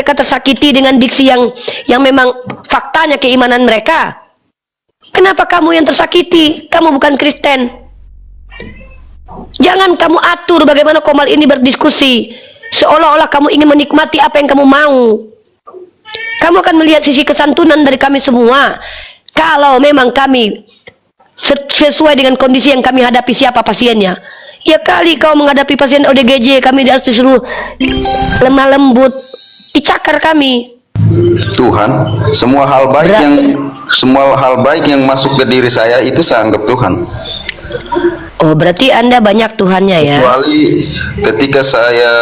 mereka tersakiti dengan diksi yang memang faktanya keimanan mereka. Kenapa kamu yang tersakiti? Kamu bukan Kristen. Jangan kamu atur bagaimana Komal ini berdiskusi seolah-olah kamu ingin menikmati apa yang kamu mau. Kamu akan melihat sisi kesantunan dari kami semua. Kalau memang kami sesuai dengan kondisi yang kami hadapi, siapa pasiennya. Ya kali kau menghadapi pasien ODGJ, kami harus disuruh lemah lembut, dicakar kami. Tuhan, semua hal baik yang masuk ke diri saya itu saya anggap Tuhan. Oh, berarti Anda banyak Tuhannya ya? Kecuali ketika saya,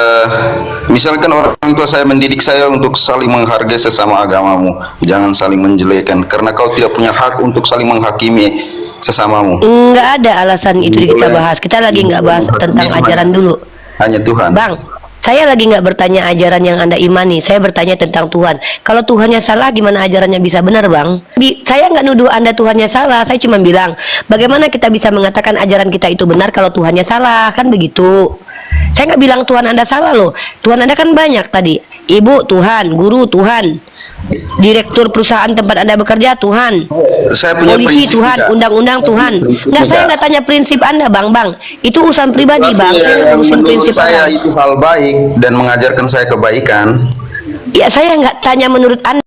misalkan orang tua saya mendidik saya untuk saling menghargai sesama agamamu, jangan saling menjelekan, karena kau tidak punya hak untuk saling menghakimi sesamamu. Nggak ada alasan itu kita bahas. Kita lagi nggak bahas tentang ajaran dulu. Hanya Tuhan. Bang, saya lagi nggak bertanya ajaran yang Anda imani. Saya bertanya tentang Tuhan. Kalau Tuhannya salah, gimana ajarannya bisa benar, Bang? Saya nggak nuduh Anda Tuhannya salah. Saya cuma bilang, bagaimana kita bisa mengatakan ajaran kita itu benar kalau Tuhannya salah? Kan begitu. Saya nggak bilang Tuhan Anda salah loh. Tuhan Anda kan banyak tadi. Ibu Tuhan, guru Tuhan, direktur perusahaan tempat Anda bekerja Tuhan, saya punya polisi Tuhan, undang-undang Tuhan. Nggak, saya nggak tanya prinsip Anda, Bang. Itu urusan pribadi, Bang. Saya urusin prinsip saya Anda. itu hal baik dan mengajarkan saya kebaikan. Ya, saya nggak tanya menurut Anda.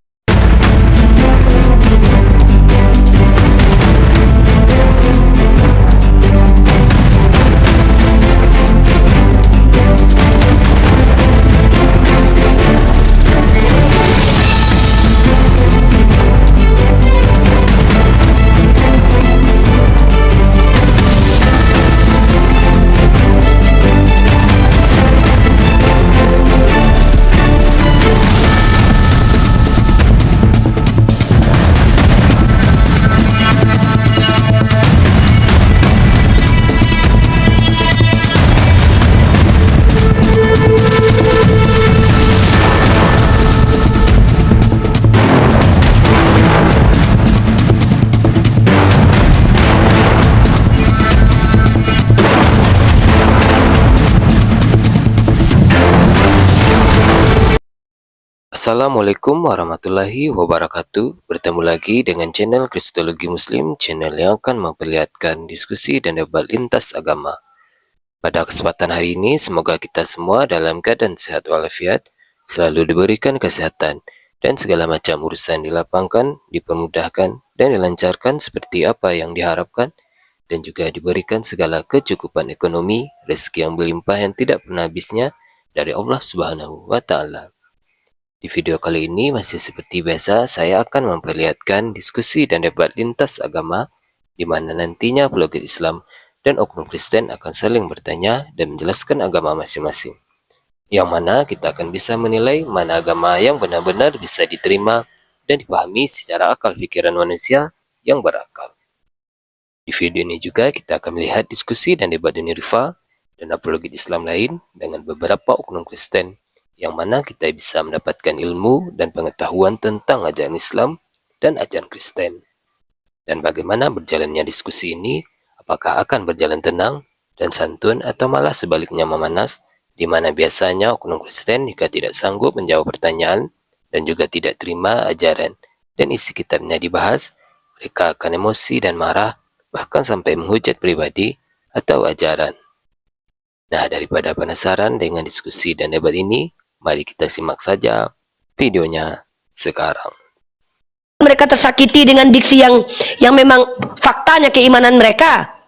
Assalamualaikum warahmatullahi wabarakatuh. Bertemu lagi dengan channel Kristologi Muslim, channel yang akan memperlihatkan diskusi dan debat lintas agama. Pada kesempatan hari ini, semoga kita semua dalam keadaan sehat walafiat, selalu diberikan kesehatan, dan segala macam urusan dilapangkan, dipermudahkan, dan dilancarkan seperti apa yang diharapkan, dan juga diberikan segala kecukupan ekonomi, rezeki yang berlimpah yang tidak pernah habisnya dari Allah Subhanahu wa Ta'ala. Di video kali ini masih seperti biasa, saya akan memperlihatkan diskusi dan debat lintas agama, di mana nantinya apologet Islam dan oknum Kristen akan saling bertanya dan menjelaskan agama masing-masing. Yang mana kita akan bisa menilai mana agama yang benar-benar bisa diterima dan dipahami secara akal pikiran manusia yang berakal. Di video ini juga kita akan melihat diskusi dan debat dunia rifa dan apologet Islam lain dengan beberapa oknum Kristen, yang mana kita bisa mendapatkan ilmu dan pengetahuan tentang ajaran Islam dan ajaran Kristen. Dan bagaimana berjalannya diskusi ini, apakah akan berjalan tenang dan santun atau malah sebaliknya memanas, di mana biasanya oknum Kristen jika tidak sanggup menjawab pertanyaan dan juga tidak terima ajaran dan isi kitabnya dibahas, mereka akan emosi dan marah, bahkan sampai menghujat pribadi atau ajaran. Nah, daripada penasaran dengan diskusi dan debat ini, mari kita simak saja videonya sekarang. Mereka tersakiti dengan diksi yang memang faktanya keimanan mereka.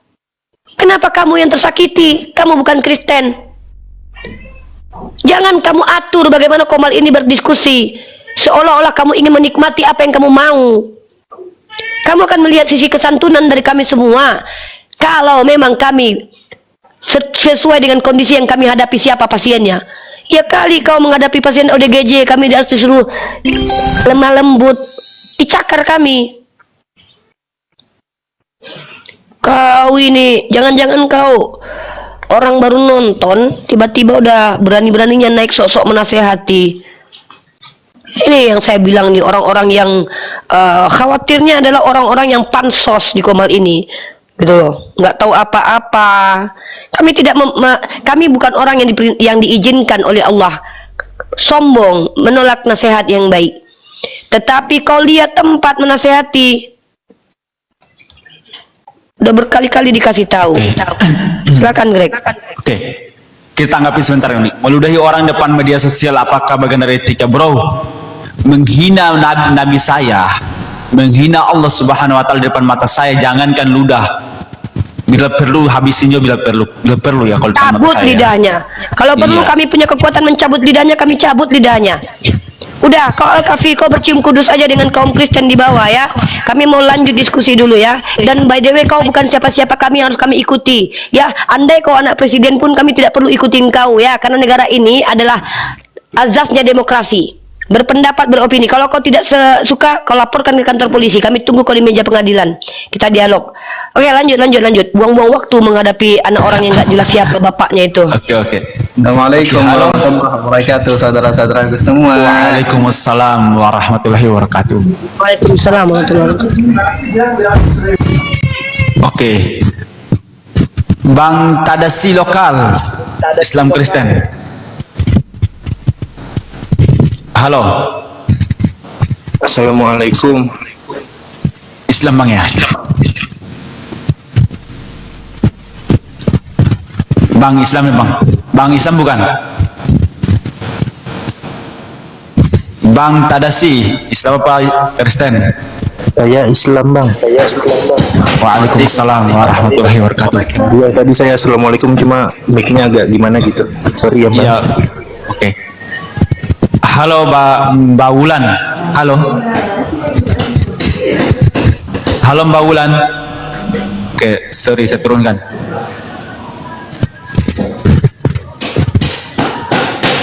Kenapa kamu yang tersakiti? Kamu bukan Kristen. Jangan kamu atur bagaimana Komal ini berdiskusi seolah-olah kamu ingin menikmati apa yang kamu mau. Kamu akan melihat sisi kesantunan dari kami semua. Kalau memang kami sesuai dengan kondisi yang kami hadapi, siapa pasiennya. Ya kali kau menghadapi pasien ODGJ, kami harus disuruh lemah lembut, dicakar kami. Kau ini, jangan-jangan kau orang baru nonton, tiba-tiba udah berani-beraninya naik sok-sok menasehati. Ini yang saya bilang nih, orang-orang yang khawatirnya adalah orang-orang yang pansos di Komal ini, gitu loh, nggak tahu apa-apa. Kami tidak kami bukan orang yang diizinkan oleh Allah sombong, menolak nasihat yang baik. Tetapi kau lihat tempat menasehati, udah berkali-kali dikasih tahu. Silakan Greg. Oke, kita tanggapi sebentar ini. Meludahi orang depan media sosial, apakah bagian dari etika, bro? Menghina nabi saya, menghina Allah Subhanahu Wa Taala di depan mata saya, jangankan ludah. Bila perlu habisin juga, bila perlu ya kalau depan mata Cabut saya. lidahnya. Kalau perlu Iya. kami punya kekuatan mencabut lidahnya, kami cabut lidahnya. Udah, kau Al-Kafi, kau bercium kudus aja dengan kaum Kristen di bawah ya. Kami mau lanjut diskusi dulu ya. Dan by the way, kau bukan siapa-siapa, kami harus kami ikuti. Ya, andai kau anak presiden pun kami tidak perlu ikutin kau ya. Karena negara ini adalah azasnya demokrasi. Berpendapat, beropini. Kalau kau tidak suka, kau laporkan ke kantor polisi. Kami tunggu kau di meja pengadilan. Kita dialog. Oke, lanjut. Buang-buang waktu menghadapi anak orang yang nggak jelas siapa bapaknya itu. Oke. Assalamualaikum Oke, halo. warahmatullahi wabarakatuh, saudara-saudaraku semua. Waalaikumsalam warahmatullahi wabarakatuh. Waalaikumsalam warahmatullahi wabarakatuh. Oke, Bang Tadasi lokal Islam Kristen. Halo, Assalamualaikum. Islam Bang ya? Bang Islam ya Bang? Bang Islam bukan? Bang Tadasi, Islam apa Kristen? Saya Islam, Bang. Waalaikumsalam warahmatullahi wabarakatuh. Iya, tadi saya assalamualaikum, cuma mic-nya agak gimana gitu. Sorry ya, Bang. Ya, oke. Halo Mbak Wulan. Halo. Halo Mbak Wulan. Oke, sorry saya turunkan.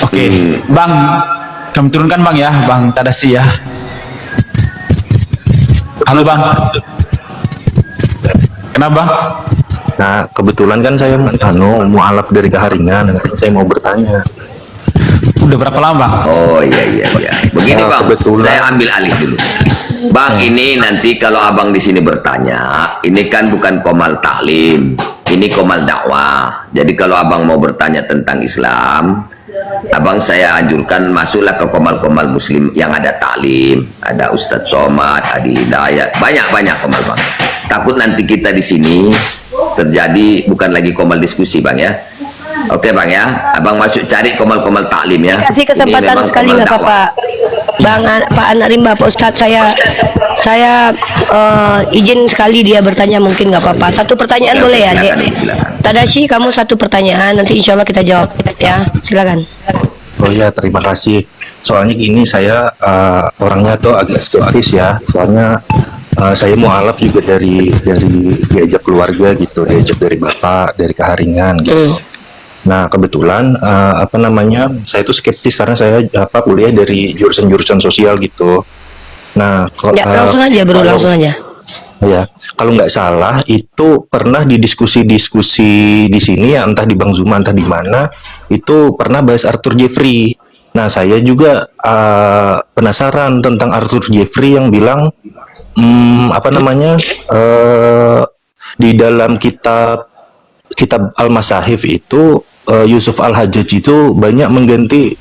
Oke, Bang, kami turunkan Bang ya, Bang Tadasi ya. Halo Bang. Kenapa? Nah, kebetulan kan saya mualaf dari Keharingan. Saya mau bertanya. Udah berapa lama Bang? Oh iya. Begini Nah, Bang, kebetulan. saya ambil alih dulu. Bang, ini nanti kalau Abang di sini bertanya, ini kan bukan komal taklim, ini komal dakwah. Jadi kalau Abang mau bertanya tentang Islam, Abang saya anjurkan masuklah ke komal-komal Muslim yang ada taklim, ada Ustadz Somad, Adi Hidayat, banyak komal Bang. Takut nanti kita di sini terjadi bukan lagi komal diskusi Bang ya. Oke Bang ya, Abang masuk cari komal-komal taklim ya. Kasih Ini kesempatan memang sekali komal nggak dakwah. apa-apa. Pak Anak Rimba, Pak Ustadz, saya izin sekali dia bertanya, mungkin nggak apa-apa. Satu pertanyaan Oke, boleh ya, silakan, Dek? silakan. Tadashi, kamu satu pertanyaan, nanti insya Allah kita jawab ya. Silakan. Oh ya, terima kasih. Soalnya gini, saya orangnya tuh agak skeptis ya. Soalnya saya mualaf juga dari diajak keluarga gitu, diajak dari bapak, dari Keharingan gitu. Nah, kebetulan saya tuh skeptis karena saya kuliah dari jurusan sosial gitu. Nah, Ya, langsung aja bro, langsung aja. ya, kalau nggak salah itu pernah di diskusi-diskusi di sini ya, entah di Bang Zuma entah di mana, itu pernah bahas Arthur Jeffrey. Nah, saya juga penasaran tentang Arthur Jeffrey yang bilang di dalam kitab Al-Masahif itu Yusuf Al-Hajjaj itu banyak mengganti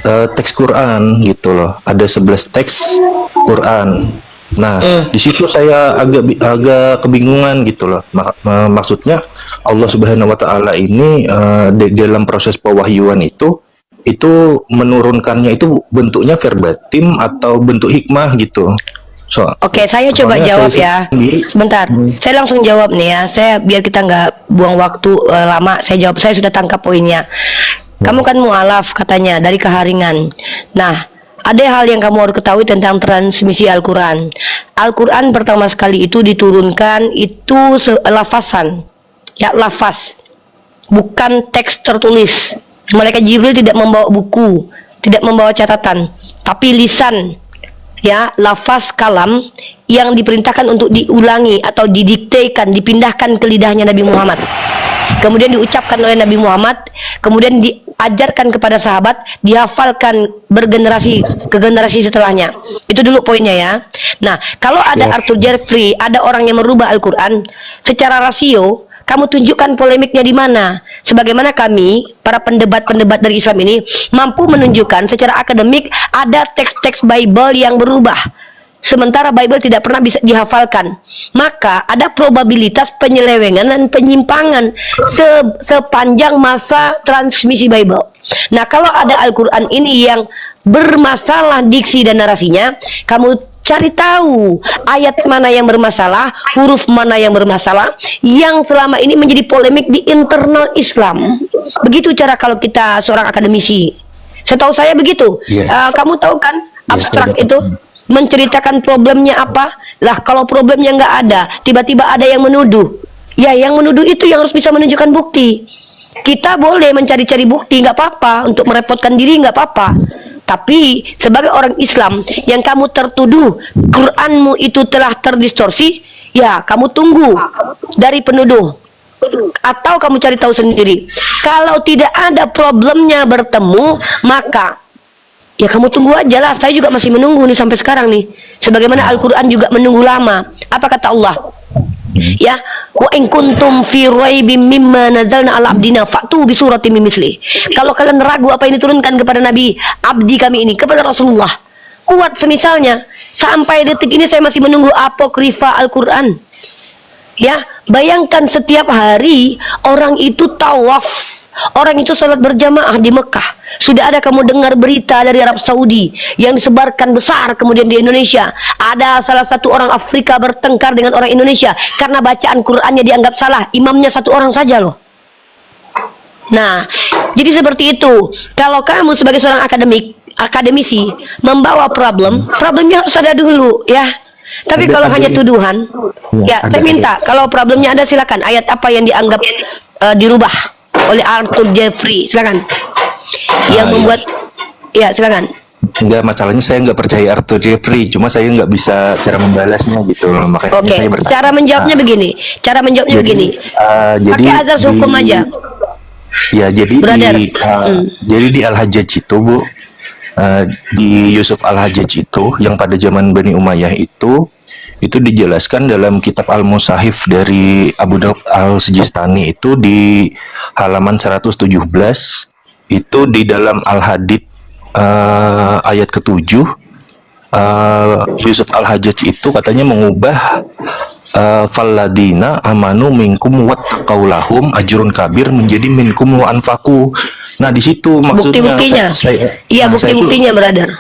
teks Quran gitu loh. Ada 11 teks Quran. Nah, di situ saya agak kebingungan gitu loh. Maksudnya Allah Subhanahu wa taala ini dalam proses pewahyuan itu menurunkannya itu bentuknya verbatim atau bentuk hikmah gitu. Oke, saya coba soalnya jawab saya ya. sendiri- Sebentar, saya langsung jawab nih ya. Saya biar kita nggak buang waktu lama. Saya jawab. Saya sudah tangkap poinnya. Kamu kan mualaf katanya dari Keharingan. Nah, ada hal yang kamu harus ketahui tentang transmisi Al-Quran. Al-Quran pertama sekali itu diturunkan itu lafasan, ya lafaz, bukan teks tertulis. Malaikat Jibril tidak membawa buku, tidak membawa catatan, tapi lisan. Ya, lafaz kalam yang diperintahkan untuk diulangi atau didiktekan, dipindahkan ke lidahnya Nabi Muhammad. Kemudian diucapkan oleh Nabi Muhammad, kemudian diajarkan kepada sahabat, dihafalkan bergenerasi ke generasi setelahnya. Itu dulu poinnya ya. Nah, kalau ada Arthur Jeffrey, ada orang yang merubah Al-Quran, secara rasio, Kamu tunjukkan polemiknya di mana. Sebagaimana kami, para pendebat-pendebat dari Islam ini, mampu menunjukkan secara akademik ada teks-teks Bible yang berubah. Sementara Bible tidak pernah bisa dihafalkan. Maka ada probabilitas penyelewengan dan penyimpangan sepanjang masa transmisi Bible. Nah, kalau ada Al-Quran ini yang bermasalah diksi dan narasinya, kamu cari tahu ayat mana yang bermasalah, huruf mana yang bermasalah, yang selama ini menjadi polemik di internal Islam. Begitu cara kalau kita seorang akademisi. Setahu saya begitu. Kamu tahu kan abstrak itu menceritakan problemnya apa? Lah kalau problemnya nggak ada, tiba-tiba ada yang menuduh. Ya, yang menuduh itu yang harus bisa menunjukkan bukti. Kita boleh mencari-cari bukti, nggak apa-apa. Untuk merepotkan diri nggak apa-apa. Tapi sebagai orang Islam yang kamu tertuduh Quranmu itu telah terdistorsi, ya kamu tunggu dari penuduh. Atau kamu cari tahu sendiri. Kalau tidak ada problemnya bertemu, maka ya kamu tunggu aja lah. Saya juga masih menunggu nih sampai sekarang nih. Sebagaimana Al-Quran juga menunggu lama. Apa kata Allah? Ya, wa in kuntum fi raibim mimma nazalna ala abdina fa'tu bi suratin min misli. Kalau kalian ragu apa ini turunkan kepada Nabi abdi kami ini, kepada Rasulullah, kuat semisalnya. Sampai detik ini saya masih menunggu apokrifa Al-Quran. Ya, bayangkan setiap hari orang itu tawaf, orang itu sholat berjamaah di Mekah. Sudah ada kamu dengar berita dari Arab Saudi yang disebarkan besar kemudian di Indonesia. Ada salah satu orang Afrika bertengkar dengan orang Indonesia karena bacaan Qurannya dianggap salah. Imamnya satu orang saja loh. Nah, jadi seperti itu. Kalau kamu sebagai seorang akademisi membawa problemnya harus ada dulu ya. Tapi kalau hanya tuduhan, ya saya minta kalau problemnya ada silakan. Ayat apa yang dianggap dirubah oleh Arthur Jeffrey, silakan. Yang membuat, ya silakan. Enggak, masalahnya saya nggak percaya Arthur Jeffrey, cuma saya nggak bisa cara membalasnya gitu, makanya saya bertanya. Cara menjawabnya begini, jadi pakai azas hukum aja. Ya, jadi jadi di Al-Hajjaj itu, Bu, di Yusuf Al-Hajjaj itu yang pada zaman Bani Umayyah itu dijelaskan dalam kitab Al-Musahif dari Abu Daud Al-Sijistani itu di halaman 117 itu di dalam Al-Hadid ayat ke-7 Yusuf Al-Hajjaj itu katanya mengubah falladina amanu minkum wattaqaulahum ajrun kabir menjadi minkum wa anfaku. Nah, di situ maksudnya bukti-buktinya. Iya, bukti-buktinya, brother.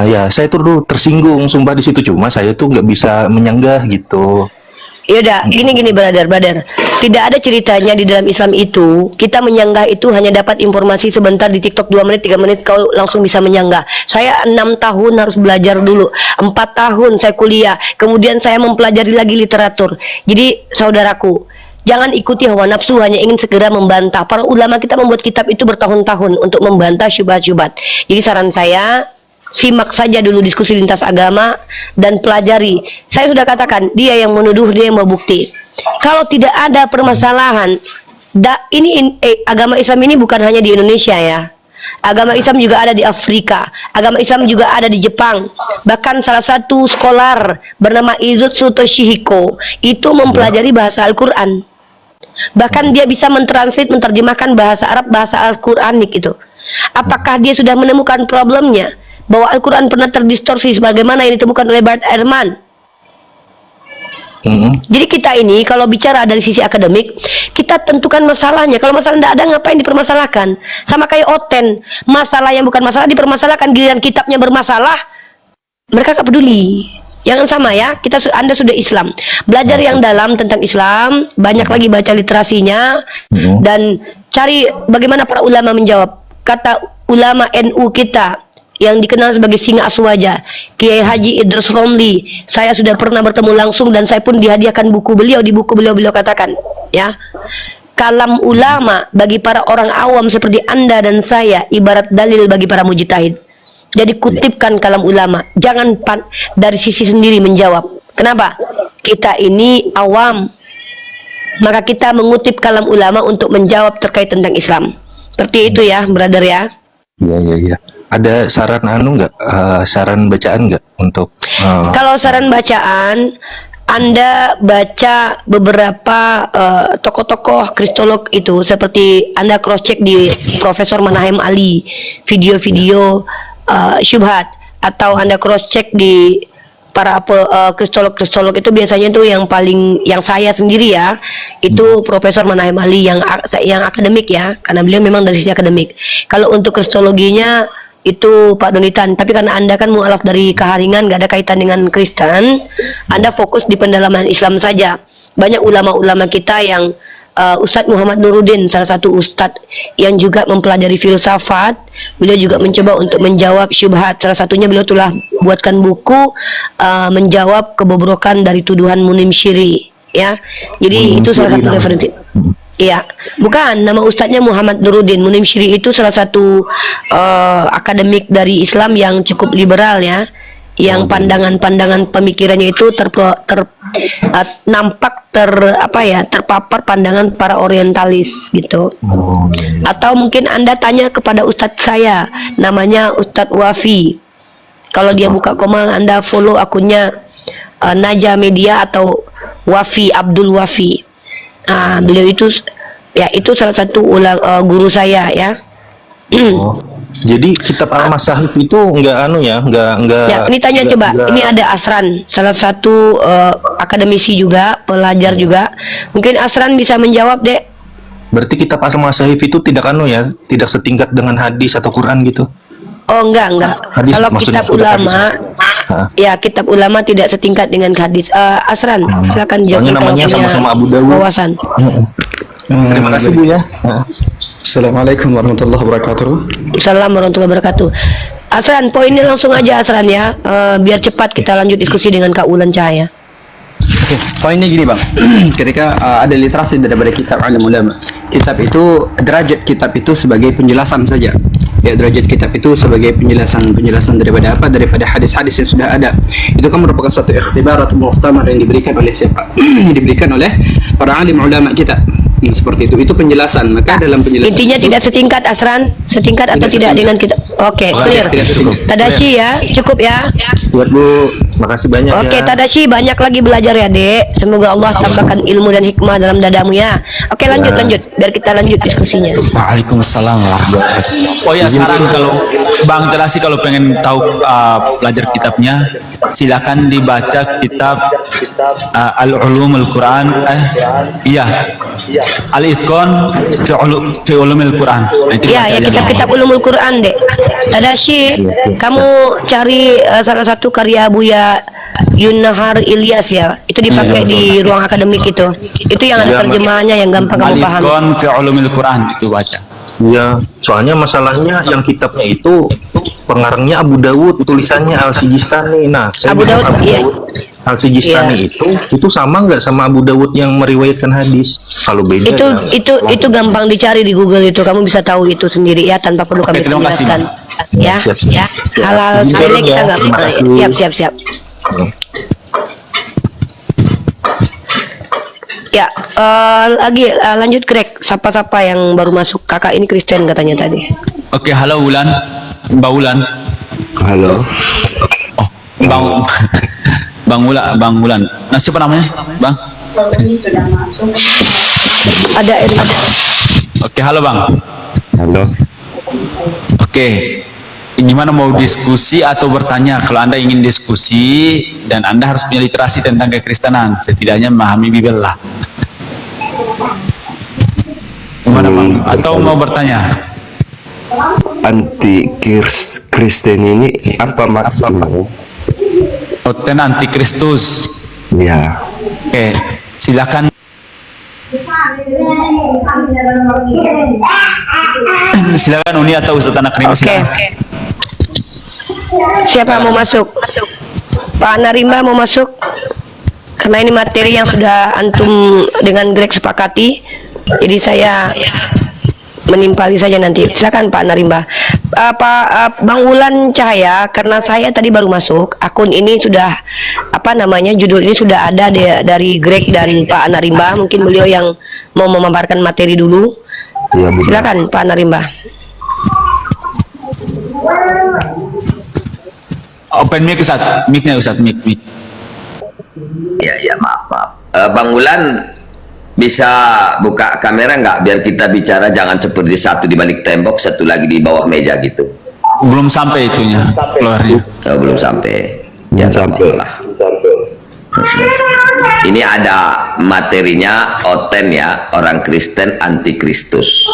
Ya, saya tuh tersinggung sumpah di situ, cuma saya tuh nggak bisa menyanggah gitu. Yaudah, gini brother. Tidak ada ceritanya di dalam Islam itu kita menyanggah itu hanya dapat informasi sebentar di TikTok 2 menit 3 menit kau langsung bisa menyanggah. Saya 6 tahun harus belajar dulu, 4 tahun saya kuliah, kemudian saya mempelajari lagi literatur. Jadi saudaraku, jangan ikuti hawa nafsu hanya ingin segera membantah. Para ulama kita membuat kitab itu bertahun-tahun untuk membantah syubhat-syubhat. Jadi saran saya, simak saja dulu diskusi lintas agama dan pelajari. Saya sudah katakan, dia yang menuduh, dia yang mau bukti. Kalau tidak ada permasalahan, agama Islam ini bukan hanya di Indonesia ya. Agama Islam juga ada di Afrika. Agama Islam juga ada di Jepang. Bahkan salah satu skolar bernama Izutsu Toshihiko itu mempelajari bahasa Al-Quran. Bahkan dia bisa menerjemahkan bahasa Arab, bahasa Al-Quranik itu. Apakah dia sudah menemukan problemnya? Bahwa Al-Quran pernah terdistorsi sebagaimana yang ditemukan oleh Bart Ehrman. Jadi kita ini kalau bicara dari sisi akademik, kita tentukan masalahnya. Kalau masalah tidak ada, ngapain dipermasalahkan? Sama kayak Oten, masalah yang bukan masalah dipermasalahkan, giliran kitabnya bermasalah, mereka gak peduli. Jangan sama ya, Anda sudah Islam, belajar yang dalam tentang Islam, banyak lagi baca literasinya, dan cari bagaimana para ulama menjawab. Kata ulama NU kita yang dikenal sebagai Singa Aswaja, Kiai Haji Idrus Romli, saya sudah pernah bertemu langsung dan saya pun dihadiahkan buku beliau. Di buku beliau katakan, ya, kalam ulama bagi para orang awam seperti Anda dan saya ibarat dalil bagi para mujtahid. Jadi kutipkan kalam ulama, jangan dari sisi sendiri menjawab. Kenapa? Kita ini awam, maka kita mengutip kalam ulama untuk menjawab terkait tentang Islam. Seperti itu ya, brother ya. Iya. Ada saran saran bacaan nggak untuk? Kalau saran bacaan, Anda baca beberapa tokoh-tokoh kristolog itu, seperti Anda cross check di Profesor Manahem Ali, video-video syubhat, atau Anda cross check di para kristolog itu biasanya tuh yang saya sendiri ya, itu Profesor Manahem Ali yang akademik ya, karena beliau memang dari sisi akademik. Kalau untuk kristologinya itu Pak Donitan, tapi karena Anda kan mualaf dari Kaharingan, gak ada kaitan dengan Kristen, Anda fokus di pendalaman Islam saja. Banyak ulama-ulama kita yang Ustadz Muhammad Nuruddin, salah satu ustadz yang juga mempelajari filsafat, beliau juga mencoba untuk menjawab syubhat. Salah satunya beliau telah buatkan buku menjawab kebobrokan dari tuduhan Munim Syiri, ya. Jadi itu salah satu referensi. Iya, bukan, nama ustadznya Muhammad Nuruddin. Munim Syiri itu salah satu akademik dari Islam yang cukup liberal ya, yang pandangan-pandangan pemikirannya itu terpapar pandangan para orientalis gitu. Atau mungkin Anda tanya kepada ustadz saya, namanya Ustadz Wafi. Kalau dia buka komal, Anda follow akunnya Naja Media atau Wafi, Abdul Wafi. Beliau itu ya, itu salah satu guru saya ya. Jadi kitab Al-Masahif itu enggak Ya, ini tanya coba. Ini ada Asran, salah satu akademisi juga, pelajar juga. Mungkin Asran bisa menjawab, Dek. Berarti kitab Al-Masahif itu tidak setingkat dengan hadis atau Quran gitu. Oh, enggak. Hadis, Kalau maksudnya kitab ulama, ya kitab ulama tidak setingkat dengan hadis. Asran, silakan jawab. Soalnya namanya sama-sama Abu Dawud. Wawasan. Terima kasih Bu ya. Assalamualaikum warahmatullahi wabarakatuh. Assalamualaikum warahmatullahi wabarakatuh. Asran, poinnya langsung aja Asran ya, biar cepat kita lanjut diskusi dengan Kak Ulan Cahaya. Oke, poinnya gini Bang. Ketika ada literasi daripada kitab alim ulama, derajat kitab itu sebagai penjelasan saja. Ya, derajat kitab itu sebagai penjelasan daripada apa? Daripada hadis-hadis yang sudah ada. Itu kan merupakan suatu ikhtibar atau muhtamar yang diberikan oleh siapa? Diberikan oleh para alim ulama kita. Seperti itu penjelasan. Maka dalam penjelasan intinya itu, tidak setingkat Asran, setingkat atau tidak dengan kita. Oke, clear. Tadashi ya, cukup ya. Buat Bu, makasih banyak ya. Oke, Tadashi, banyak lagi belajar ya, Dek. Semoga Allah tambahkan ilmu dan hikmah dalam dadamu ya. Oke, lanjut, biar kita lanjut diskusinya. Waalaikumsalam warahmatullahi wabarakatuh. Oh ya, saran kalau Bang Tadashi kalau pengen tahu belajar kitabnya, silakan dibaca kitab Al-Ulumul Quran. Al-Itqan fi Ulumil Quran. Ya, kitab-kitab Ulumul Quran, Dek. Tadashi, kamu cari salah satu karya Buya Yunnahar Ilyas ya. Itu dipakai di ruang akademik itu. Itu yang ada terjemahannya yang gampang kamu paham. Al-Itqan fi Ulumil Quran itu baca. Iya, soalnya masalahnya yang kitabnya itu pengarangnya Abu Dawud, tulisannya Al-Sijistani. Nah, saya Abu Dawud, iya. Al-Sijistani itu sama nggak sama Abu Dawud yang meriwayatkan hadis? Kalau beda itu gampang dicari di Google itu. Kamu bisa tahu itu sendiri ya, tanpa perlu kami jelaskan. Ya, Siap. Halal sekali kita nggak siap. Ya, lanjut Greg. Siapa yang baru masuk? Kakak ini Kristen katanya tadi. Oke, halo Ulan, Mbak Ulan. Halo. Oh, Bang Ulan. Nah, siapa namanya, Bang? Ada Erina. Oke, halo Bang. Halo. Oke, gimana mau diskusi atau bertanya? Kalau Anda ingin diskusi dan Anda harus punya literasi tentang kekristenan, setidaknya memahami Bibel lah. Gimana Bang? Atau mau bertanya? Anti Kristen ini apa maksudnya? Oten antikristus. Ya. Oke, silakan. Silakan Uni atau Ustaz Anak Rima. Oke. Siapa mau masuk? Pak Narimba mau masuk? Karena ini materi yang sudah antum dengan Greg sepakati, jadi saya menimpali saja nanti. Silakan Pak Narimba. Bang Ulan Cahaya, karena saya tadi baru masuk, akun ini sudah judul ini sudah ada dari Greg dan Pak Narimba. Mungkin beliau yang mau memaparkan materi dulu. Ya, silakan Pak Narimba. Open mic Ustaz, mic-nya Ustaz, mic. Ya, maaf. Bang Ulan bisa buka kamera nggak biar kita bicara, jangan seperti satu di balik tembok, satu lagi di bawah meja gitu. Belum sampai itunya keluarnya. Oh, belum sampai. Ya, sampai. lah. Ini ada materinya Oten ya, orang Kristen anti Kristus.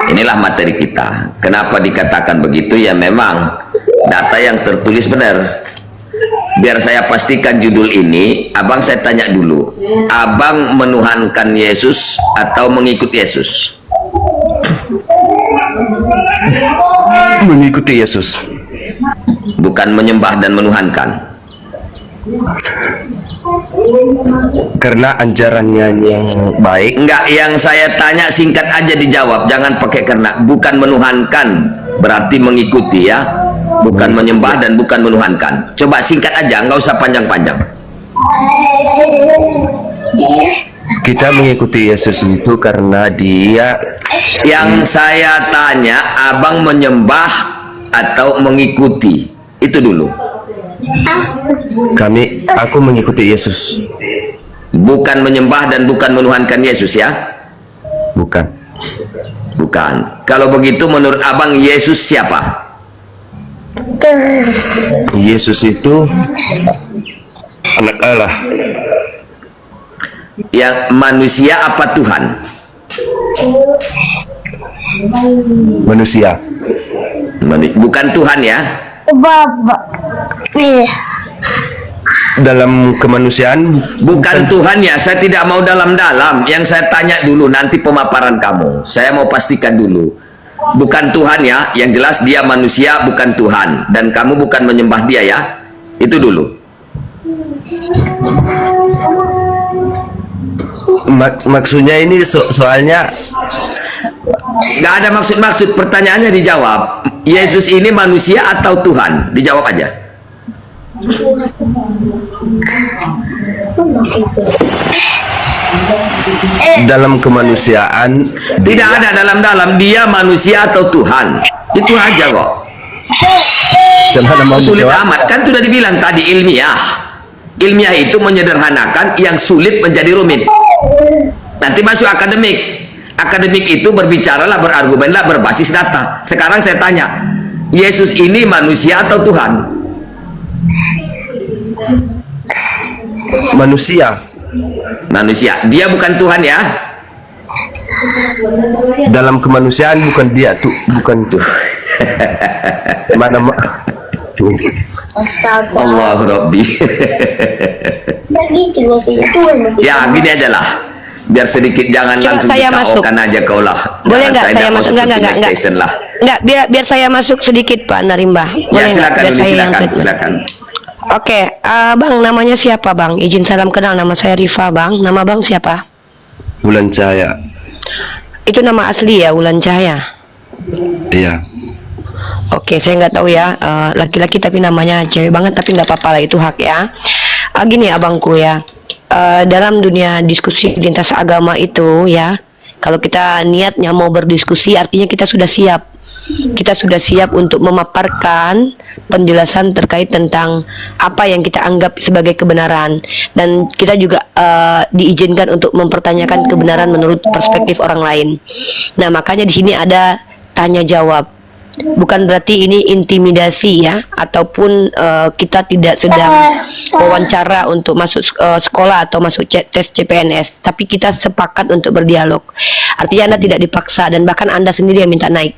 Inilah materi kita. Kenapa dikatakan begitu? Ya memang data yang tertulis benar. Biar saya pastikan judul ini, abang saya tanya dulu. Abang menuhankan Yesus atau mengikut Yesus? Mengikuti Yesus. Bukan menyembah dan menuhankan. Karena ajarannya yang baik. Enggak, yang saya tanya singkat aja dijawab, jangan pakai karena. Bukan menuhankan berarti mengikuti ya, bukan menyembah dan bukan menuhankan. Coba singkat aja, nggak usah panjang-panjang. Kita mengikuti Yesus itu karena dia. Yang saya tanya, abang menyembah atau mengikuti? Itu dulu. Aku mengikuti Yesus. Bukan menyembah dan bukan menuhankan Yesus ya? Bukan. Bukan. Kalau begitu menurut abang Yesus siapa? Yesus itu anak Allah. Yang manusia apa Tuhan? Manusia. Bukan Tuhan ya? Dalam kemanusiaan Bukan Tuhan ya, saya tidak mau dalam-dalam. Yang saya tanya dulu nanti pemaparan kamu. Saya mau pastikan dulu. Bukan Tuhan ya, yang jelas dia manusia bukan Tuhan. Dan kamu bukan menyembah dia ya. Itu dulu. maksudnya ini soalnya Gak ada maksud-maksud, pertanyaannya dijawab. Yesus ini manusia atau Tuhan? Dijawab aja. dalam kemanusiaan Tidak ada dalam-dalam, dia manusia atau Tuhan. Itu aja kok. Jangan mau Sulit menjawab. amat, kan sudah dibilang tadi ilmiah. Ilmiah itu menyederhanakan yang sulit menjadi rumit. Nanti masuk akademik. Akademik itu berbicaralah, berargumenlah berbasis data. Sekarang saya tanya, Yesus ini manusia atau Tuhan? Manusia. Manusia. Dia bukan Tuhan ya? Dalam kemanusiaan bukan dia tuh, bukan tuh. Mana Allah Rabbi. Ya gini aja lah, biar sedikit jangan Coba langsung saya masuk. dikaukan aja kau lah. Boleh nggak saya mau masuk? seperti Enggak. Mike Tyson lah. Enggak, biar saya masuk sedikit Pak Narimba. Ya Boleh nggak? silakan, Biar Uli, saya yang silakan, statement. silakan. Oke, Bang, namanya siapa Bang? Izin salam kenal, nama saya Rifa Bang. Nama Bang siapa? Bulan Cahaya. Itu nama asli ya, Wulan Cahaya. Iya. Oke, saya nggak tahu ya, laki-laki tapi namanya cewek banget, tapi nggak apa-apa lah, itu hak ya. Gini abangku ya, dalam dunia diskusi lintas agama itu ya, kalau kita niatnya mau berdiskusi, artinya kita sudah siap. Kita sudah siap untuk memaparkan penjelasan terkait tentang apa yang kita anggap sebagai kebenaran, dan kita juga diizinkan untuk mempertanyakan kebenaran menurut perspektif orang lain. Nah, makanya di sini ada tanya jawab. Bukan berarti ini intimidasi ya, ataupun kita tidak sedang wawancara untuk masuk sekolah atau masuk tes CPNS, tapi kita sepakat untuk berdialog. Artinya Anda tidak dipaksa, dan bahkan Anda sendiri yang minta naik.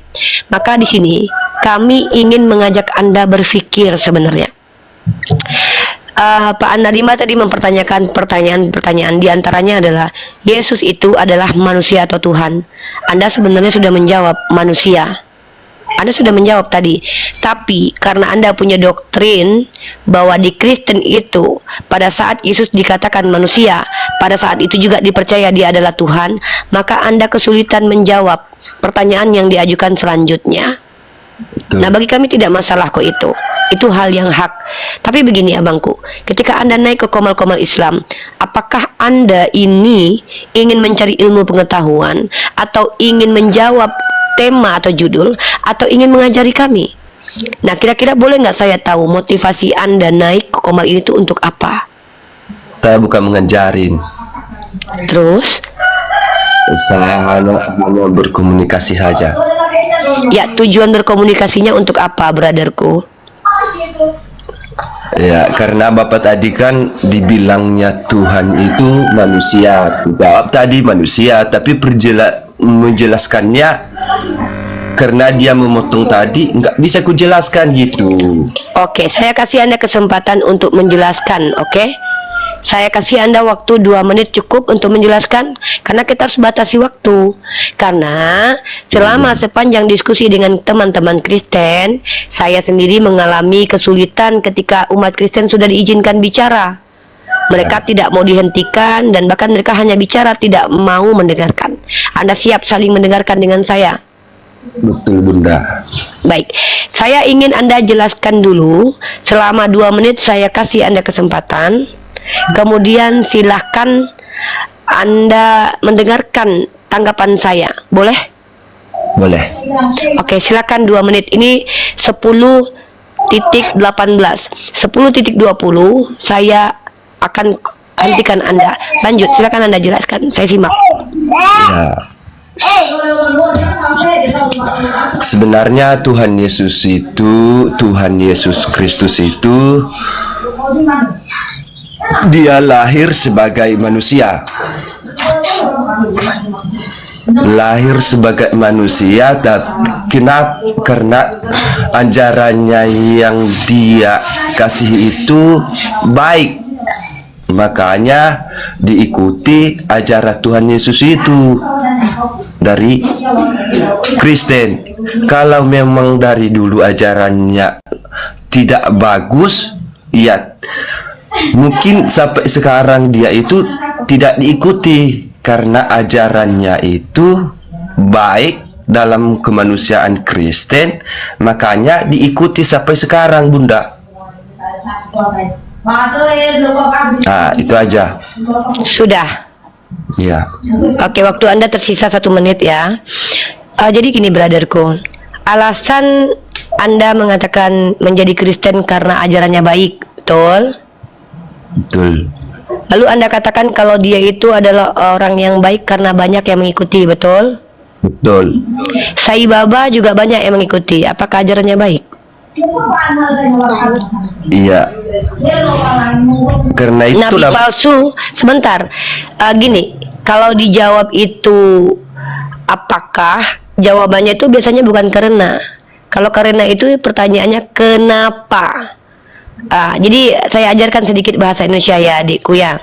Maka di sini kami ingin mengajak Anda berpikir sebenarnya. Pak Anarima tadi mempertanyakan pertanyaan-pertanyaan, diantaranya adalah Yesus itu adalah manusia atau Tuhan. Anda sebenarnya sudah menjawab manusia. Anda sudah menjawab tadi, tapi karena Anda punya doktrin bahwa di Kristen itu pada saat Yesus dikatakan manusia, pada saat itu juga dipercaya dia adalah Tuhan, maka Anda kesulitan menjawab pertanyaan yang diajukan selanjutnya. Betul. Nah, bagi kami tidak masalah kok itu hal yang hak. Tapi begini abangku, ketika Anda naik ke komal-komal Islam, apakah Anda ini ingin mencari ilmu pengetahuan, atau ingin menjawab tema atau judul, atau ingin mengajari kami? Nah, kira-kira boleh nggak saya tahu motivasi Anda naik ke komal ini itu untuk apa? Saya bukan mengajarin. Terus? Saya hanya berkomunikasi saja. Ya, tujuan berkomunikasinya untuk apa, brotherku? Ya, karena Bapak tadi kan dibilangnya Tuhan itu manusia. Jawab tadi manusia, tapi menjelaskannya karena dia memotong tadi nggak bisa kujelaskan gitu. Oke, saya kasih Anda kesempatan untuk menjelaskan, oke? Saya kasih Anda waktu 2 menit cukup untuk menjelaskan, karena kita harus batasi waktu. Karena selama sepanjang diskusi dengan teman-teman Kristen, saya sendiri mengalami kesulitan ketika umat Kristen sudah diizinkan bicara. Mereka tidak mau dihentikan, dan bahkan mereka hanya bicara, tidak mau mendengarkan. Anda siap saling mendengarkan dengan saya? Betul, Bunda. Baik, saya ingin Anda jelaskan dulu. Selama 2 menit saya kasih Anda kesempatan. Kemudian silahkan Anda mendengarkan tanggapan saya. Boleh? Boleh. Oke, silakan 2 menit. Ini 10.18. 10.20 saya akan hentikan Anda. Lanjut, silakan Anda jelaskan. Saya simak. Ya. Sebenarnya Tuhan Yesus Kristus itu dia lahir sebagai manusia. Lahir sebagai manusia, kenapa? Karena ajarannya yang dia kasih itu baik, makanya diikuti ajaran Tuhan Yesus itu dari Kristen. Kalau memang dari dulu ajarannya tidak bagus, ya mungkin sampai sekarang dia itu tidak diikuti, karena ajarannya itu baik dalam kemanusiaan Kristen, makanya diikuti sampai sekarang, Bunda. Nah, itu aja. Sudah. Ya. Oke, waktu Anda tersisa 1 menit ya. Jadi gini, brotherku, alasan Anda mengatakan menjadi Kristen karena ajarannya baik, betul? Betul. Lalu Anda katakan kalau dia itu adalah orang yang baik karena banyak yang mengikuti, betul? Betul. Sai Baba juga banyak yang mengikuti. Apakah ajarannya baik? Iya. Karena Nabi itulah. palsu. Sebentar. Gini, kalau dijawab itu apakah, jawabannya itu biasanya bukan karena. Kalau karena itu pertanyaannya kenapa. Jadi saya ajarkan sedikit bahasa Indonesia ya, adikku ya.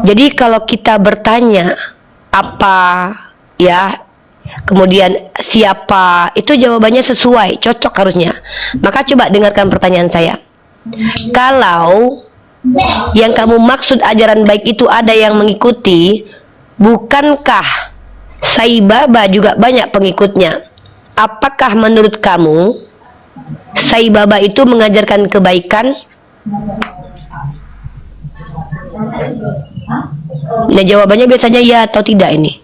Jadi kalau kita bertanya apa ya, kemudian siapa, itu jawabannya sesuai, cocok harusnya. Maka coba dengarkan pertanyaan saya. Kalau yang kamu maksud ajaran baik itu ada yang mengikuti, bukankah Sai Baba juga banyak pengikutnya? Apakah menurut kamu Sai Baba itu mengajarkan kebaikan? Nah, jawabannya biasanya ya atau tidak ini.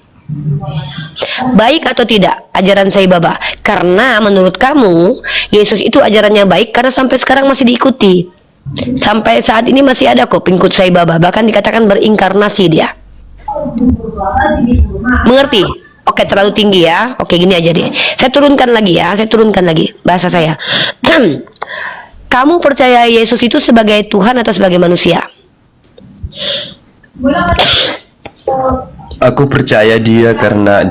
Baik atau tidak ajaran Sai Baba? Karena menurut kamu Yesus itu ajarannya baik karena sampai sekarang masih diikuti. Sampai saat ini masih ada kok pengikut Sai Baba, bahkan dikatakan berinkarnasi dia. Mengerti? Oke, terlalu tinggi ya. Oke, gini aja deh. Saya turunkan lagi ya. Saya turunkan lagi bahasa saya. Kamu percaya Yesus itu sebagai Tuhan atau sebagai manusia? Aku percaya dia karena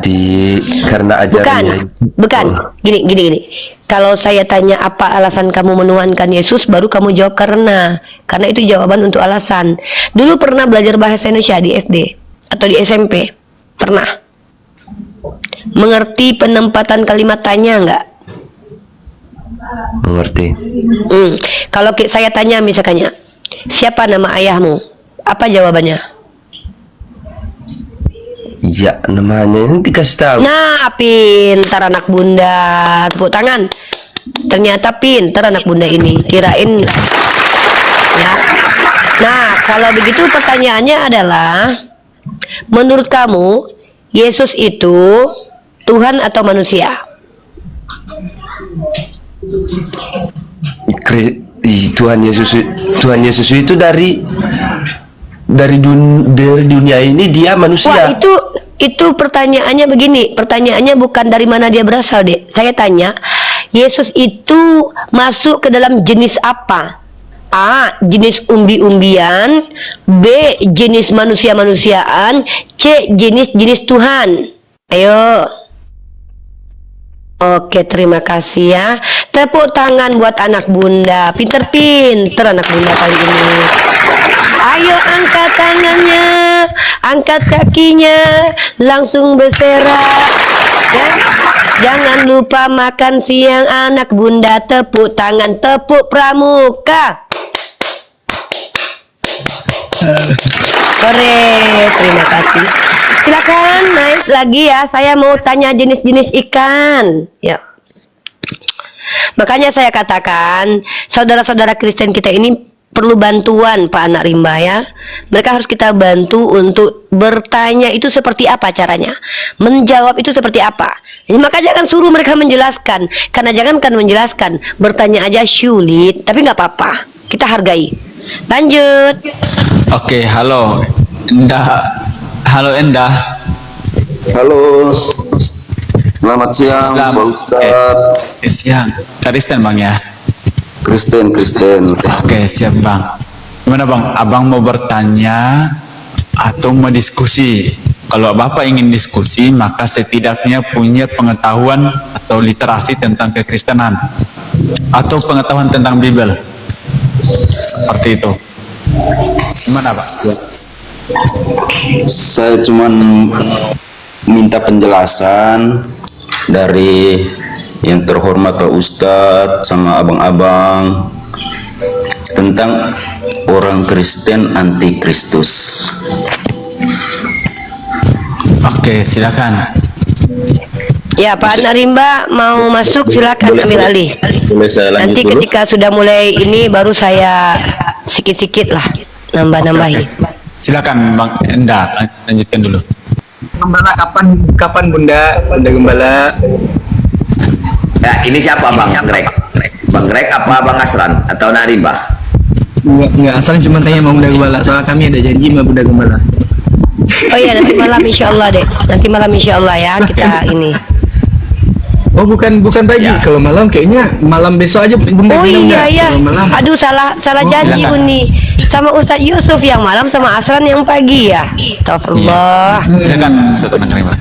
ajarannya. Bukan. Gini. Kalau saya tanya apa alasan kamu menuhankan Yesus, baru kamu jawab karena itu jawaban untuk alasan. Dulu pernah belajar bahasa Indonesia di SD atau di SMP? Pernah. Mengerti penempatan kalimat tanya enggak? Mengerti. Kalau saya tanya misalnya, siapa nama ayahmu? Apa jawabannya? Ya, namanya nanti kasih tahu. Nah, pintar anak bunda. Tepuk tangan. Ternyata pintar anak bunda ini. Kirain ya. Nah, kalau begitu pertanyaannya adalah, menurut kamu Yesus itu Tuhan atau manusia? Tuhan Yesus itu dari dari dunia ini dia Wah, manusia. itu pertanyaannya begini. Pertanyaannya bukan dari mana dia berasal, Dek. Saya tanya, Yesus itu masuk ke dalam jenis apa? A. Jenis umbi-umbian. B. Jenis manusia-manusiaan. C. Jenis Tuhan. Ayo. Oke, terima kasih ya. Tepuk tangan buat anak bunda. Pinter-pinter anak bunda kali ini. Ayo angkat tangannya, angkat kakinya, langsung berserak. Ya. Jangan lupa makan siang anak bunda. Tepuk tangan, tepuk pramuka. Kore, terima kasih. Silakan naik lagi ya. Saya mau tanya jenis-jenis ikan. Ya. Makanya saya katakan, saudara-saudara Kristen kita ini perlu bantuan Pak Anak Rimba ya. Mereka harus kita bantu untuk bertanya itu seperti apa caranya, menjawab itu seperti apa. Jadi maka jangan suruh mereka menjelaskan, karena jangankan menjelaskan, bertanya aja sulit, tapi nggak apa-apa, kita hargai. Lanjut. Oke, halo Endah. Halo Endah. Halo, selamat siang, Pak Ustadz. Siang. Kristen Bang ya? Kristen. Oke, siap Bang. Gimana Bang? Abang mau bertanya atau mau diskusi? Kalau Bapak ingin diskusi, maka setidaknya punya pengetahuan atau literasi tentang kekristenan atau pengetahuan tentang Bible. Seperti itu. Gimana Pak? Saya cuman minta penjelasan dari yang terhormat Pak Ustadz sama abang-abang tentang orang Kristen anti Kristus. Oke, silakan. Ya, Pak Anak Rimba mau masuk, silakan ambil alih. Boleh saya lanjut Nanti dulu? ketika sudah mulai ini baru saya sikit-sikit lah nambah-nambahin. Oke, silakan Bang Endah, lanjutkan dulu. Gembala kapan Bunda Gembala? Ya, ini siapa Bang Greg? Bang Greg apa Bang Asran atau Narimba? Enggak, asal cuma tanya sama Bunda Gembala. Soalnya kami ada janji sama Bunda Gembala. Oh iya, nanti malam insya Allah deh. Nanti malam insya Allah ya kita ini. Oh bukan pagi. Ya. Kalau malam kayaknya malam besok aja Bunda. Oh iya ya. Kalau malam. Aduh salah janji silakan. Uni. Sama Ustadz Yusuf yang malam, sama Asran yang pagi ya. Astagfirullah. Silakan Ustaz Anak Rimba.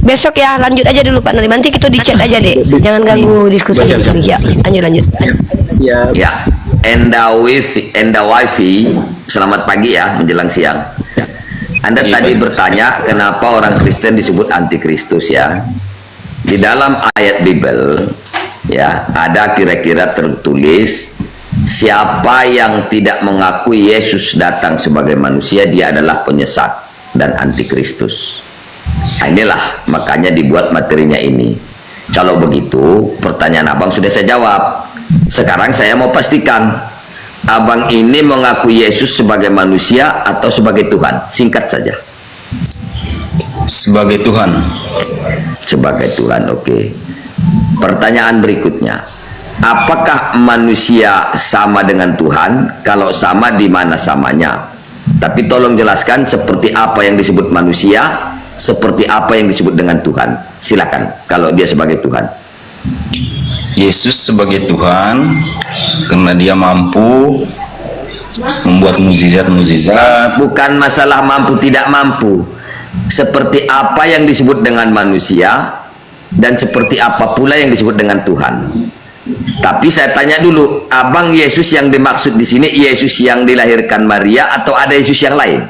Besok ya, lanjut aja dulu Pak Nari. Nanti kita di chat aja deh. Jangan ganggu diskusi Siap, siap. ini. Ya, lanjut. Siap. Ya, Enda Wifi, selamat pagi ya menjelang siang. Anda tadi bertanya kenapa orang Kristen disebut antikristus ya. Di dalam ayat Bible ya ada kira-kira tertulis siapa yang tidak mengakui Yesus datang sebagai manusia, dia adalah penyesat dan antikristus. Nah, inilah makanya dibuat materinya ini. Kalau begitu pertanyaan abang sudah saya jawab. Sekarang saya mau pastikan, abang ini mengakui Yesus sebagai manusia atau sebagai Tuhan? Singkat saja. Sebagai Tuhan. Sebagai Tuhan, oke. Pertanyaan berikutnya, apakah manusia sama dengan Tuhan? Kalau sama, di mana samanya? Tapi tolong jelaskan seperti apa yang disebut manusia, seperti apa yang disebut dengan Tuhan. Silakan kalau dia sebagai Tuhan. Yesus sebagai Tuhan karena dia mampu membuat mukjizat-mukjizat. Bukan masalah mampu tidak mampu, seperti apa yang disebut dengan manusia dan seperti apa pula yang disebut dengan Tuhan. Tapi saya tanya dulu, abang, Yesus yang dimaksud di sini Yesus yang dilahirkan Maria atau ada Yesus yang lain?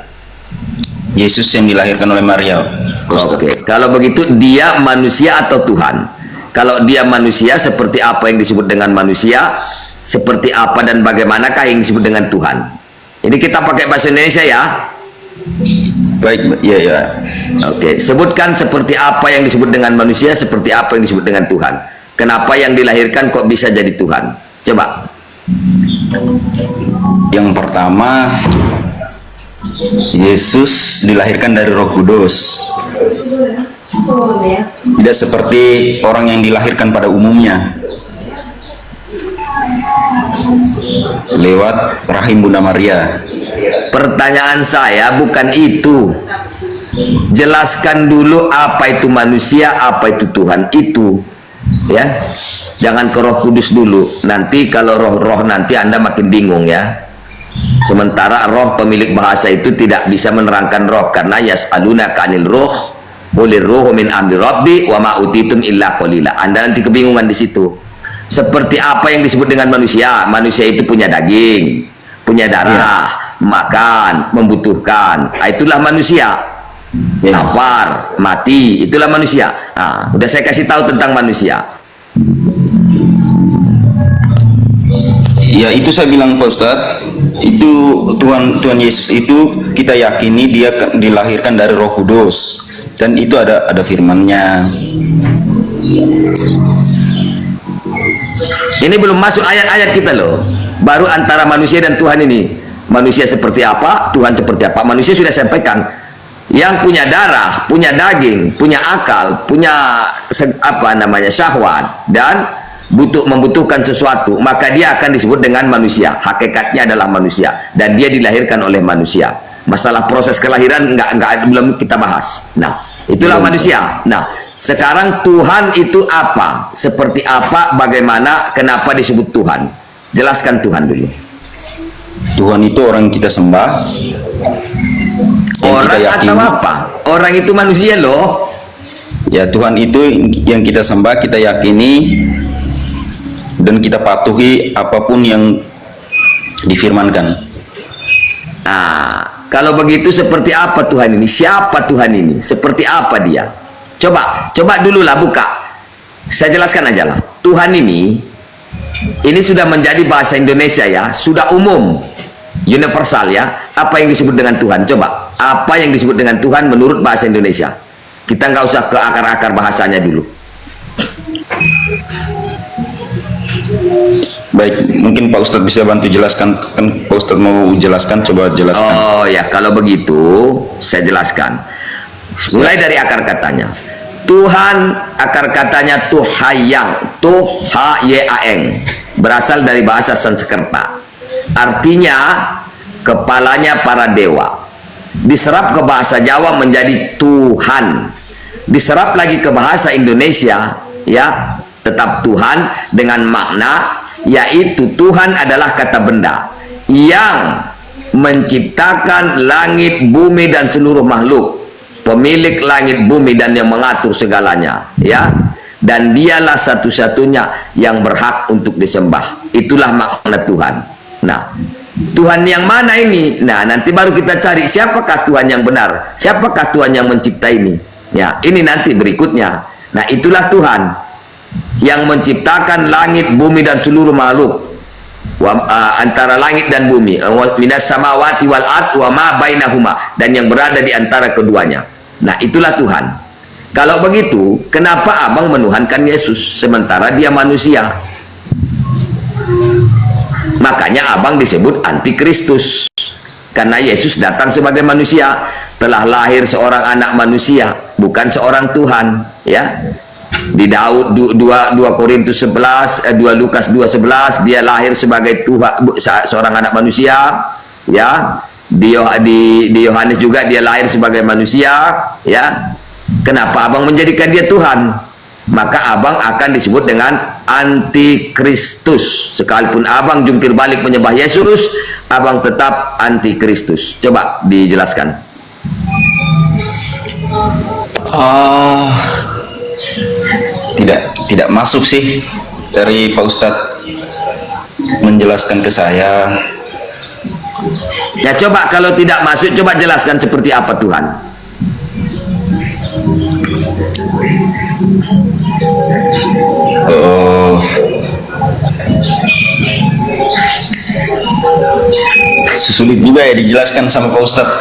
Yesus yang dilahirkan oleh Maria. Oke, kalau begitu dia manusia atau Tuhan? Kalau dia manusia, seperti apa yang disebut dengan manusia, seperti apa dan bagaimanakah yang disebut dengan Tuhan? Ini kita pakai bahasa Indonesia ya. Baik, ya. Oke, sebutkan seperti apa yang disebut dengan manusia, seperti apa yang disebut dengan Tuhan. Kenapa yang dilahirkan kok bisa jadi Tuhan? Coba. Yang pertama, Yesus dilahirkan dari Roh Kudus. Tidak seperti orang yang dilahirkan pada umumnya lewat rahim Bunda Maria. Pertanyaan saya bukan itu. Jelaskan dulu apa itu manusia, apa itu Tuhan itu. Ya, jangan ke Roh Kudus dulu. Nanti kalau roh-roh nanti Anda makin bingung ya. Sementara roh pemilik bahasa itu tidak bisa menerangkan roh, karena yas'aluna kanil roh, qulir ruhu min amri rabbi wa ma utitum illa qalila. Anda nanti kebingungan di situ. Seperti apa yang disebut dengan manusia? Manusia itu punya daging, punya darah, makan, membutuhkan. Itulah manusia. Nafar, mati, itulah manusia. Nah, udah saya kasih tahu tentang manusia. Ya, itu saya bilang Pak Ustadz, itu Tuhan Yesus itu kita yakini dia dilahirkan dari Roh Kudus, dan itu ada firman-Nya. Ini belum masuk ayat-ayat kita loh. Baru antara manusia dan Tuhan ini. Manusia seperti apa, Tuhan seperti apa. Manusia sudah sampaikan. Yang punya darah, punya daging, punya akal, punya syahwat, dan membutuhkan sesuatu, maka dia akan disebut dengan manusia. Hakikatnya adalah manusia, dan dia dilahirkan oleh manusia. Masalah proses kelahiran belum kita bahas. Nah, itulah manusia. Nah, sekarang Tuhan itu apa? Seperti apa? Bagaimana? Kenapa disebut Tuhan? Jelaskan Tuhan dulu. Tuhan itu orang yang kita sembah. Orang atau apa? Orang itu manusia loh. Ya, Tuhan itu yang kita sembah, kita yakini, dan kita patuhi apapun yang difirmankan. Nah, kalau begitu seperti apa Tuhan ini? Siapa Tuhan ini? Seperti apa dia? Coba dulu lah buka. Saya jelaskan aja lah. Tuhan ini sudah menjadi bahasa Indonesia ya, sudah umum, universal ya. Apa yang disebut dengan Tuhan? Coba, apa yang disebut dengan Tuhan menurut bahasa Indonesia? Kita nggak usah ke akar-akar bahasanya dulu. Baik, mungkin Pak Ustadz bisa bantu jelaskan. Kan Pak Ustadz mau jelaskan, coba jelaskan. Oh ya, kalau begitu saya jelaskan. Mulai dari akar katanya. Tuhan, akar katanya Tuhayang, Tuhayaeng, berasal dari bahasa Sanskerta. Artinya kepalanya para dewa. Diserap ke bahasa Jawa menjadi Tuhan. Diserap lagi ke bahasa Indonesia ya, tetap Tuhan dengan makna yaitu Tuhan adalah kata benda yang menciptakan langit, bumi dan seluruh makhluk, pemilik langit, bumi dan yang mengatur segalanya ya, dan dialah satu-satunya yang berhak untuk disembah. Itulah makna Tuhan. Nah, Tuhan yang mana ini? Nah, nanti baru kita cari siapakah Tuhan yang benar, siapakah Tuhan yang mencipta ini ya, ini nanti berikutnya. Nah, itulah Tuhan yang menciptakan langit, bumi dan seluruh makhluk, antara langit dan bumi, minas samawati wal ard wa ma bainahuma, dan yang berada di antara keduanya. Nah, itulah Tuhan. Kalau begitu, kenapa abang menuhankan Yesus sementara dia manusia? Makanya abang disebut antikristus, karena Yesus datang sebagai manusia, telah lahir seorang anak manusia, bukan seorang Tuhan ya. Di Daud 2 Korintus 11, 2 Lukas 2:11, dia lahir sebagai Tuhan, seorang anak manusia ya. Di Yohanes juga dia lahir sebagai manusia ya. Kenapa abang menjadikan dia Tuhan? Maka abang akan disebut dengan antikristus. Sekalipun abang jungkir balik menyembah Yesus, abang tetap antikristus. Coba dijelaskan. Tidak masuk sih dari Pak Ustadz menjelaskan ke saya. Ya, coba kalau tidak masuk, coba jelaskan seperti apa Tuhan. Sulit juga ya dijelaskan sama Pak Ustadz.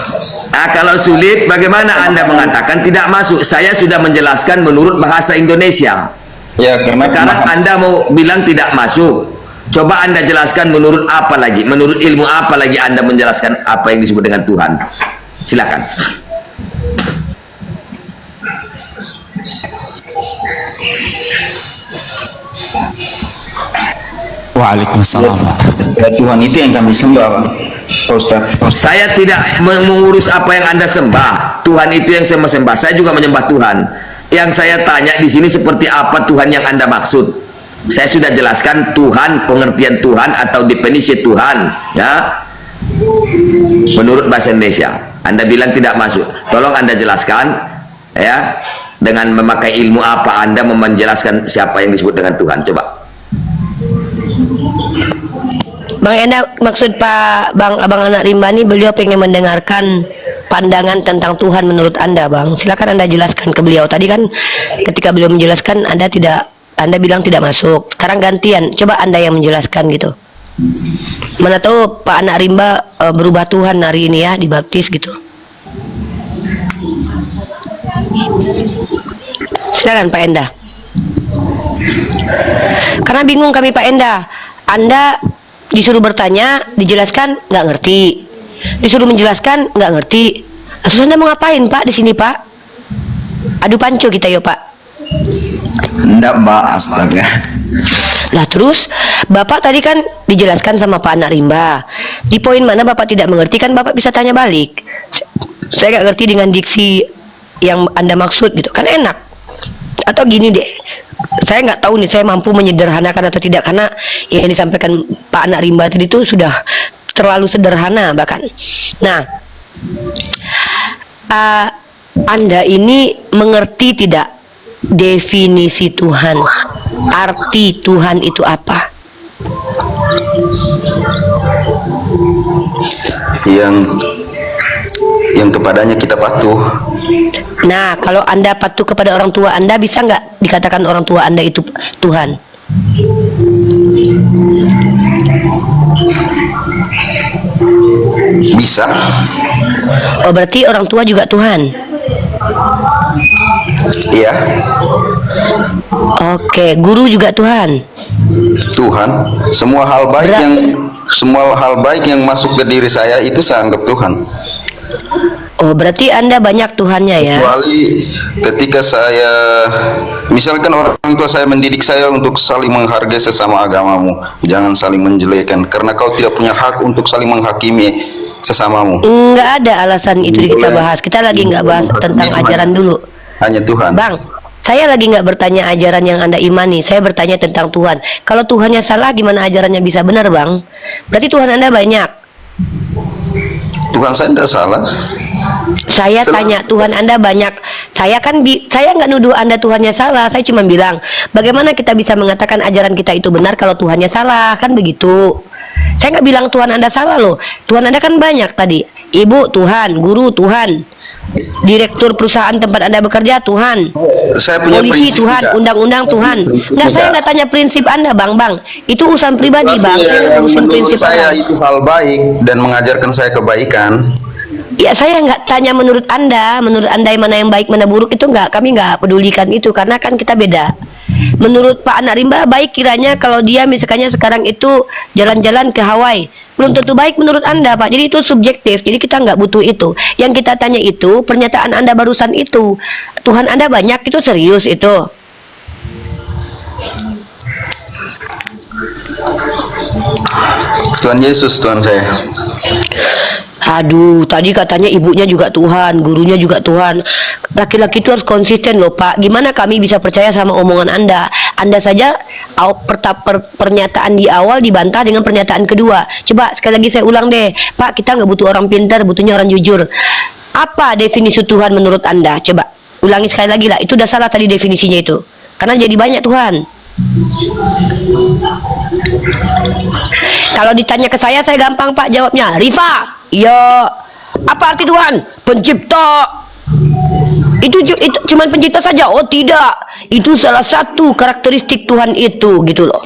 Nah, kalau sulit, bagaimana Anda mengatakan tidak masuk? Saya sudah menjelaskan menurut bahasa Indonesia. Ya, karena sekarang Anda mau bilang tidak masuk. Coba Anda jelaskan menurut apa lagi? Menurut ilmu apa lagi Anda menjelaskan apa yang disebut dengan Tuhan? Silakan. Waalaikumsalam. Ya, Tuhan itu yang kami sembah, Pak. Ustaz. Saya tidak mengurus apa yang Anda sembah. Tuhan itu yang saya sembah. Saya juga menyembah Tuhan. Yang saya tanya di sini seperti apa Tuhan yang Anda maksud. Saya sudah jelaskan Tuhan, pengertian Tuhan atau definisi Tuhan, ya. Menurut bahasa Indonesia. Anda bilang tidak masuk. Tolong Anda jelaskan, ya. Dengan memakai ilmu apa Anda menjelaskan siapa yang disebut dengan Tuhan? Coba. Bang Enda, maksud Pak Abang Anak Rimba ini beliau pengen mendengarkan pandangan tentang Tuhan menurut Anda, Bang. Silakan Anda jelaskan ke beliau. Tadi kan ketika beliau menjelaskan Anda bilang tidak masuk. Sekarang gantian, coba Anda yang menjelaskan gitu. Mana tahu Pak Anak Rimba berubah Tuhan hari ini ya, dibaptis gitu. Silakan Pak Enda. Karena bingung kami Pak Enda. Anda disuruh bertanya, dijelaskan nggak ngerti. Disuruh menjelaskan nggak ngerti. Terus Anda mau ngapain Pak di sini Pak? Adu panco kita yuk Pak. Enggak Mbak, astaga. Lah terus Bapak tadi kan dijelaskan sama Pak Anak Rimba. Di poin mana Bapak tidak mengerti kan Bapak bisa tanya balik. Saya nggak ngerti dengan diksi yang Anda maksud gitu kan enak. Atau gini deh, saya nggak tahu nih saya mampu menyederhanakan atau tidak karena yang disampaikan Pak Anak Rimba tadi itu sudah terlalu sederhana bahkan. Nah, Anda ini mengerti tidak definisi Tuhan? Arti Tuhan itu apa? Yang kepadanya kita patuh. Nah, kalau Anda patuh kepada orang tua Anda, bisa nggak dikatakan orang tua Anda itu Tuhan? Bisa. Oh, berarti orang tua juga Tuhan? Iya. Oke, guru juga Tuhan? Tuhan. Semua hal baik yang masuk ke diri saya itu saya anggap Tuhan. Oh, berarti Anda banyak Tuhannya ya? Kecuali ketika saya, misalkan orang tua saya mendidik saya untuk saling menghargai sesama agamamu, jangan saling menjelekan, karena kau tidak punya hak untuk saling menghakimi sesamamu. Nggak ada alasan itu kita bahas. Kita lagi nggak bahas tentang ajaran dulu. Hanya Tuhan. Bang, saya lagi nggak bertanya ajaran yang Anda imani. Saya bertanya tentang Tuhan. Kalau Tuhannya salah, gimana ajarannya bisa benar, Bang? Berarti Tuhan Anda banyak. Tuhan saya tidak salah. Saya tanya Tuhan Anda banyak. Saya nggak nuduh Anda Tuhannya salah. Saya cuma bilang, bagaimana kita bisa mengatakan ajaran kita itu benar kalau Tuhannya salah? Kan begitu. Saya nggak bilang Tuhan Anda salah loh. Tuhan Anda kan banyak tadi. Ibu Tuhan, guru Tuhan, direktur perusahaan tempat Anda bekerja Tuhan, Saya punya polisi prinsip Tuhan, tidak. undang-undang Tuhan. Nggak, saya nggak tanya prinsip Anda, Bang. Itu urusan pribadi, Bang. Saya urusin Menurut prinsip saya Anda. itu hal baik dan mengajarkan saya kebaikan. Ya, saya nggak tanya menurut Anda mana yang baik, mana buruk, itu nggak, kami nggak pedulikan itu, karena kan kita beda. Menurut Pak Anak Rimba baik kiranya kalau dia misalnya sekarang itu jalan-jalan ke Hawaii, belum tentu baik menurut Anda, Pak. Jadi itu subjektif, jadi kita nggak butuh itu. Yang kita tanya itu pernyataan Anda barusan itu, Tuhan Anda banyak, itu serius itu? Tuhan Yesus Tuhan saya. Aduh, tadi katanya ibunya juga Tuhan, gurunya juga Tuhan. Laki-laki itu harus konsisten loh Pak. Gimana kami bisa percaya sama omongan Anda? Anda saja pernyataan di awal dibantah dengan pernyataan kedua. Coba sekali lagi saya ulang deh, Pak, kita nggak butuh orang pintar, butuhnya orang jujur. Apa definisi Tuhan menurut Anda? Coba ulangi sekali lagi lah. Itu udah salah tadi definisinya itu. Karena jadi banyak Tuhan. Kalau ditanya ke saya gampang Pak jawabnya. Rifa, iya. Apa arti Tuhan? Pencipta. Itu cuman pencipta saja? Oh tidak, itu salah satu karakteristik Tuhan itu, gitu loh.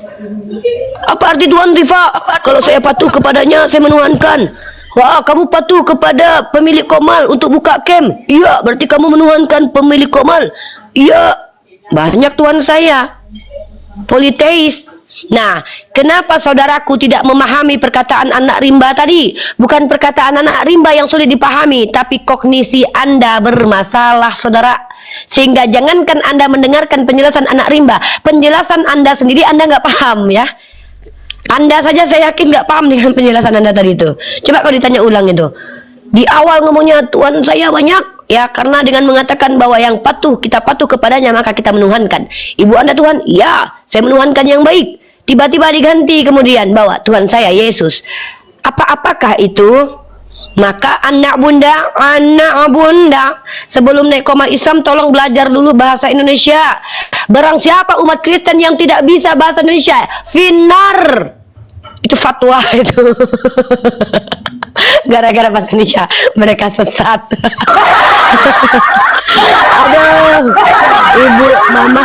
Apa arti Tuhan, Rifa? Kalau saya patuh kepadanya, saya menuhankan. Wah, kamu patuh kepada pemilik Komal untuk buka camp? Iya, berarti kamu menuhankan pemilik Komal? Iya, banyak Tuhan saya. Politeis. Nah, kenapa saudaraku tidak memahami perkataan Anak Rimba tadi? Bukan perkataan Anak Rimba yang sulit dipahami, tapi kognisi Anda bermasalah, saudara. Sehingga jangankan Anda mendengarkan penjelasan Anak Rimba, penjelasan Anda sendiri Anda nggak paham ya. Anda saja saya yakin nggak paham dengan penjelasan Anda tadi itu. Coba kalau ditanya ulang itu. Di awal ngomongnya Tuhan saya banyak, ya karena dengan mengatakan bahwa yang patuh, kita patuh kepadanya maka kita menuhankan. Ibu Anda Tuhan, ya saya menuhankan yang baik. Tiba-tiba diganti kemudian bahwa Tuhan saya Yesus. Apakah itu? Maka anak bunda, sebelum naik koma Islam tolong belajar dulu bahasa Indonesia. Barang siapa umat Kristen yang tidak bisa bahasa Indonesia, finar. Itu fatwa itu. Gara-gara bahasa Indonesia mereka sesat. Aduh, ibu, mama.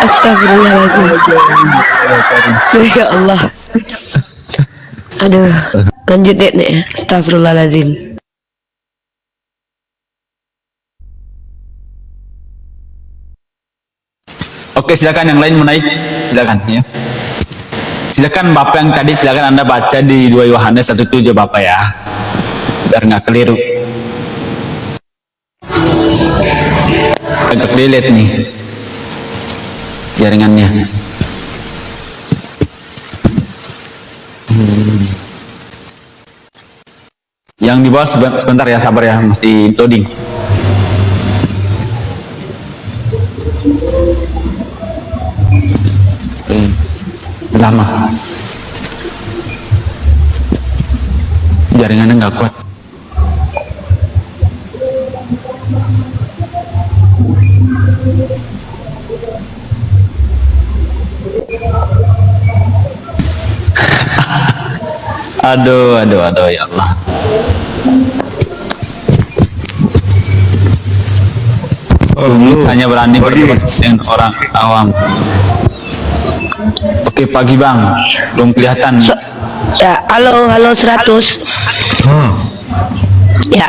Astagfirullahaladzim. Ya Allah. Aduh, lanjut deh nih. Astagfirullahaladzim. Oke, silakan yang lain mau naik, silakan ya. Silakan Bapak yang tadi, silakan Anda baca di 2 Yohanes 1:7 Bapak ya, biar nggak keliru. Agak delete nih jaringannya. Yang di bawah sebentar ya, sabar ya, masih loading. Lama jaringannya nggak kuat. Aduh ya Allah. Hanya berani berdebat dengan orang awam. Oke, pagi Bang, belum kelihatan. Ya, halo 100. Ya,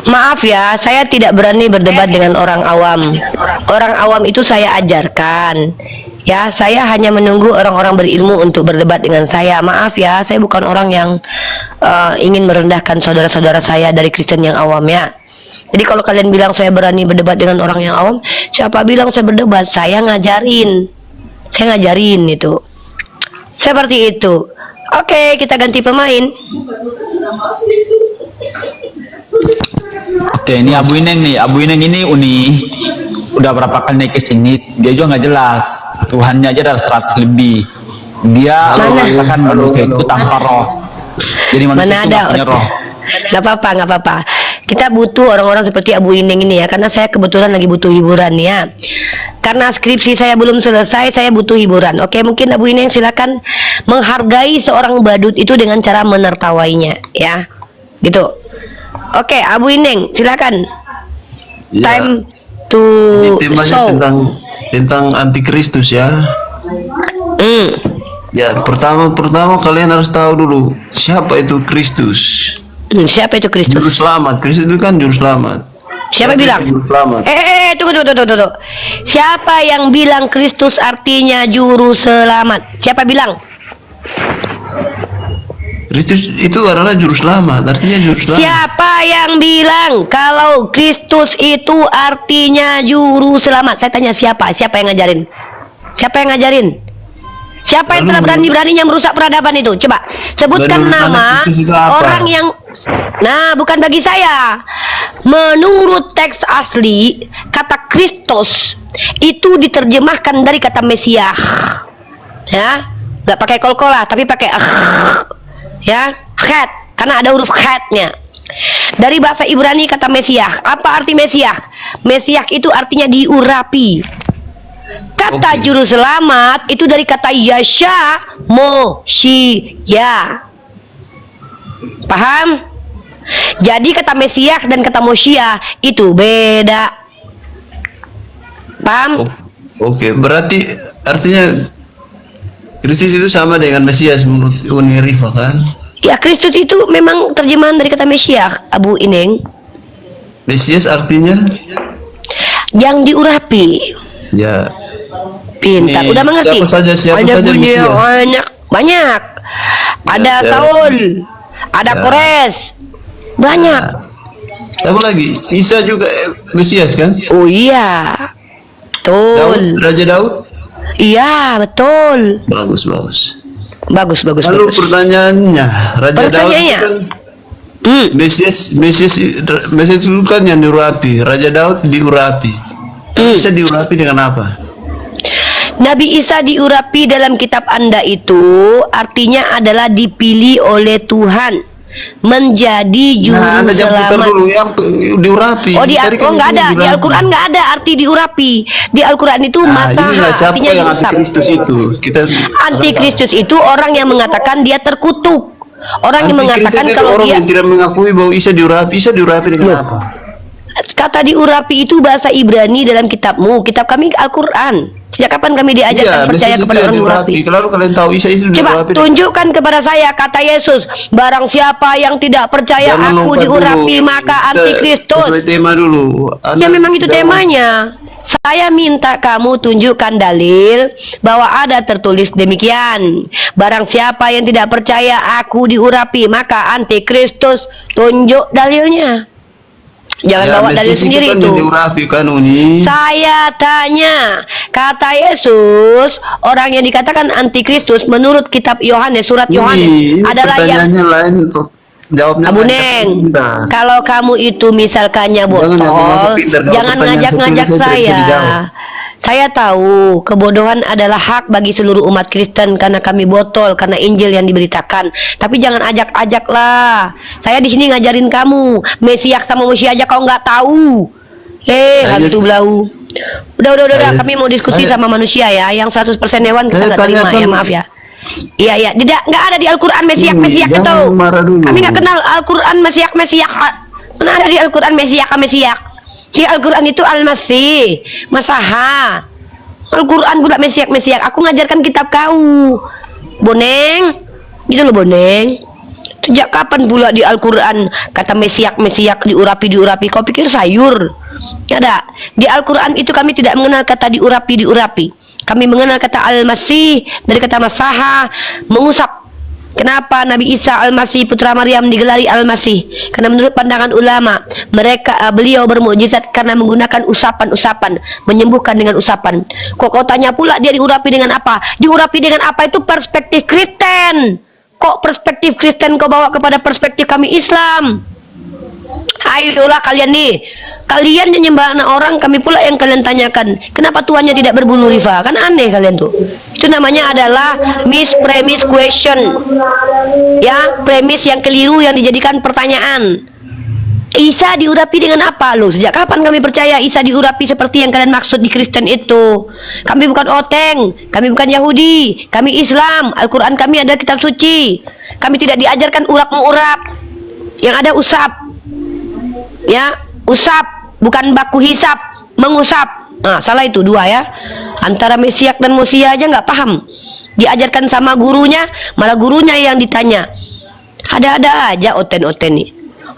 maaf ya, saya tidak berani berdebat dengan orang awam. Orang awam itu saya ajarkan. Ya, saya hanya menunggu orang-orang berilmu untuk berdebat dengan saya. Maaf ya, saya bukan orang yang ingin merendahkan saudara-saudara saya dari Kristen yang awam ya. Jadi kalau kalian bilang saya berani berdebat dengan orang yang awam, siapa bilang saya berdebat? Saya ngajarin itu. Seperti itu. Oke, kita ganti pemain. Oke, ini Abu Ineng nih. Abu Ineng ini udah berapa kali naik ke sini, dia juga nggak jelas. Tuhannya aja ada 100 lebih. Dia mengatakan manusia itu tanpa roh. Jadi manusia itu nggak punya roh. Nggak apa-apa. Kita butuh orang-orang seperti Abu Ineng ini ya, karena saya kebetulan lagi butuh hiburan ya. Karena skripsi saya belum selesai, saya butuh hiburan. Oke, mungkin Abu Ineng silakan menghargai seorang badut itu dengan cara menertawainya ya. Gitu. Oke, Abu Ineng silakan. Ya, Time to ini temanya show. tentang antikristus ya. Ya, pertama kalian harus tahu dulu siapa itu Kristus. Siapa itu Kristus? Juru selamat. Kristus itu kan juru selamat. Siapa bilang? Juru selamat. Tunggu. Siapa yang bilang Kristus artinya juru selamat? Siapa bilang? Kristus itu adalah juru selamat, artinya juru selamat. Siapa yang bilang kalau Kristus itu artinya juru selamat? Saya tanya siapa? Siapa yang ngajarin? Siapa yang telah berani-beraninya merusak peradaban itu? Coba sebutkan nama orang yang. Nah, bukan bagi saya. Menurut teks asli, kata Kristus itu diterjemahkan dari kata Mesias. Ya, nggak pakai kol-kolah, tapi pakai ya, khat, karena ada huruf khatnya. Dari bahasa Ibrani kata Mesias. Apa arti Mesias? Mesias itu artinya diurapi. Kata juru selamat itu dari kata Yasha Moshia. Paham? Jadi kata Mesias dan kata Moshia itu beda. Paham? Oke, berarti artinya Kristus itu sama dengan Mesias menurut Uni Rifa kan? Ya, Kristus itu memang terjemahan dari kata Mesias, Abu Ineng. Mesias artinya yang diurapi. ya. Pintar, udah mengerti? Siapa ada saja Mesias? banyak. Ada Saul, ada Kores, banyak. Apa lagi? Isa juga Mesias kan? Oh iya, Daud, betul. Raja Daud. Iya, betul. Bagus, bagus. Bagus. Lalu pertanyaannya, Raja Daud itu Pertanyaannya? kan Mesias itu kan yang diurapi, Raja Daud diurapi. Bisa diurapi dengan apa? Nabi Isa diurapi dalam kitab Anda itu artinya adalah dipilih oleh Tuhan menjadi juru Anda jangan putar selamat. dulu yang diurapi. Oh, Tadi kan nggak itu ada di diurapi. Al-Quran, nggak ada arti diurapi. Di Al-Quran itu Inilah masaha, siapa artinya yang diusap. antikristus itu? Kita Antikristus itu orang yang mengatakan dia terkutuk, orang yang Antikristus mengatakan itu kalau orang dia yang tidak mengakui bahwa Isa diurapi dengan Loh. apa? kata diurapi itu bahasa Ibrani dalam kitabmu, kitab kami Al-Quran. Sejak kapan kami diajarkan percaya Mesias itu kepada yang orang diurapi? Kalau kalian tahu Isa itu Coba diurapi. tunjukkan kepada saya kata Yesus, barang siapa yang tidak percaya Jangan aku lompat diurapi dulu. maka Kita antikristus. sesuai tema dulu. Ya memang itu temanya. Saya minta kamu tunjukkan dalil bahwa ada tertulis demikian. Barang siapa yang tidak percaya aku diurapi maka antikristus. Tunjuk dalilnya. Jangan bawa dalil Mesias sendiri kan itu. yang diurapi kan Uni. Saya tanya, kata Yesus, orang yang dikatakan antikristus menurut kitab Yohanes, surat Yohanes Ini adalah yang pertanyaannya lain untuk jawabnya. Abu lain. Neng, Bentar. kalau kamu itu misalkannya Jangan botol, ngaku-ngaku pintar, kalau jangan pertanyaan ngajak-ngajak seperti itu tidak bisa saya. dijawab. Saya tahu kebodohan adalah hak bagi seluruh umat Kristen karena kami botol karena Injil yang diberitakan. Tapi jangan ajak-ajak lah. Saya di sini ngajarin kamu. Mesias sama Musia aja kau nggak tahu. Hantu belau. Udah. Kami mau diskusi sama manusia ya. Yang 100% hewan kita Saya nggak terima tanyakan- ya, maaf ya. Iya, nggak ada di Al-Quran Mesias itu. jangan marah dulu. Kami nggak kenal Al-Quran Mesias. Mana ada di Al-Quran Mesias. Di Al-Quran itu Al-Masih, Masaha. Al-Quran pula Mesias. Aku ngajarkan kitab kau, Boneng. Gitu loh, Boneng. Sejak kapan pula di Al-Quran kata Mesias diurapi? Kau pikir sayur? Ada. Di Al-Quran itu kami tidak mengenal kata diurapi. Kami mengenal kata Al-Masih dari kata Masaha, mengusap. Kenapa Nabi Isa Al-Masih putra Maryam digelari Al-Masih? Karena menurut pandangan ulama, beliau bermukjizat karena menggunakan usapan-usapan, menyembuhkan dengan usapan. Kok kau tanya pula dia diurapi dengan apa? Diurapi dengan apa itu perspektif Kristen. Kok perspektif Kristen kau bawa kepada perspektif kami Islam? Ayolah kalian nih, kalian yang nyembah anak orang, kami pula yang kalian tanyakan, kenapa Tuhannya tidak berbulu riva? Kan aneh kalian tuh. Itu namanya adalah mispremise question. Ya, premis yang keliru yang dijadikan pertanyaan. Isa diurapi dengan apa? Loh, sejak kapan kami percaya Isa diurapi seperti yang kalian maksud di Kristen itu? Kami bukan oteng, kami bukan Yahudi, kami Islam. Al-Quran kami adalah kitab suci. Kami tidak diajarkan urap-mengurap. Yang ada usap. Ya, usap, bukan baku hisap, mengusap. Nah, salah itu dua ya. Antara Mesias dan Musia aja nggak paham. Diajarkan sama gurunya, malah gurunya yang ditanya. Ada-ada aja oten-oten nih.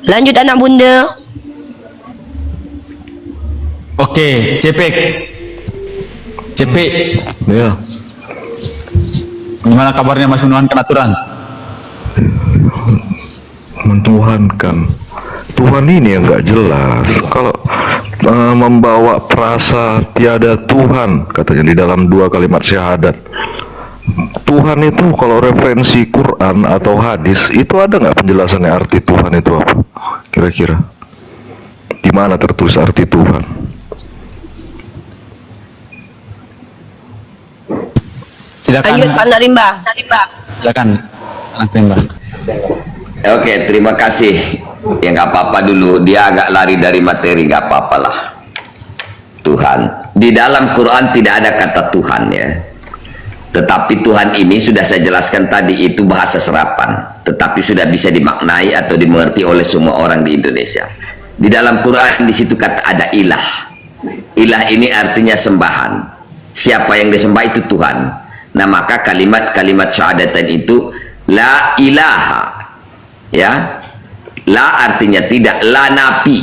Lanjut anak bunda. Oke, Cepek. Ya, Gimana kabarnya Mas menuhankan aturan? mentuhankan. Tuhan ini yang nggak jelas. Kalau membawa perasa tiada Tuhan, katanya di dalam 2 kalimat syahadat. Tuhan itu kalau referensi Quran atau hadis itu ada nggak penjelasannya arti Tuhan itu apa? Kira-kira di mana tertulis arti Tuhan? Silakan. Lanjut anak rimba. Silakan. Anak Rimba. Oke, terima kasih. Ya nggak apa-apa dulu, dia agak lari dari materi, nggak apa-apalah. Tuhan, di dalam Quran tidak ada kata Tuhan ya. Tetapi Tuhan ini sudah saya jelaskan tadi itu bahasa serapan, tetapi sudah bisa dimaknai atau dimengerti oleh semua orang di Indonesia. Di dalam Quran di situ kata ada ilah. Ilah ini artinya sembahan. Siapa yang disembah itu Tuhan. Nah maka kalimat-kalimat syahadatan itu la ilaha, ya, la artinya tidak, la napi,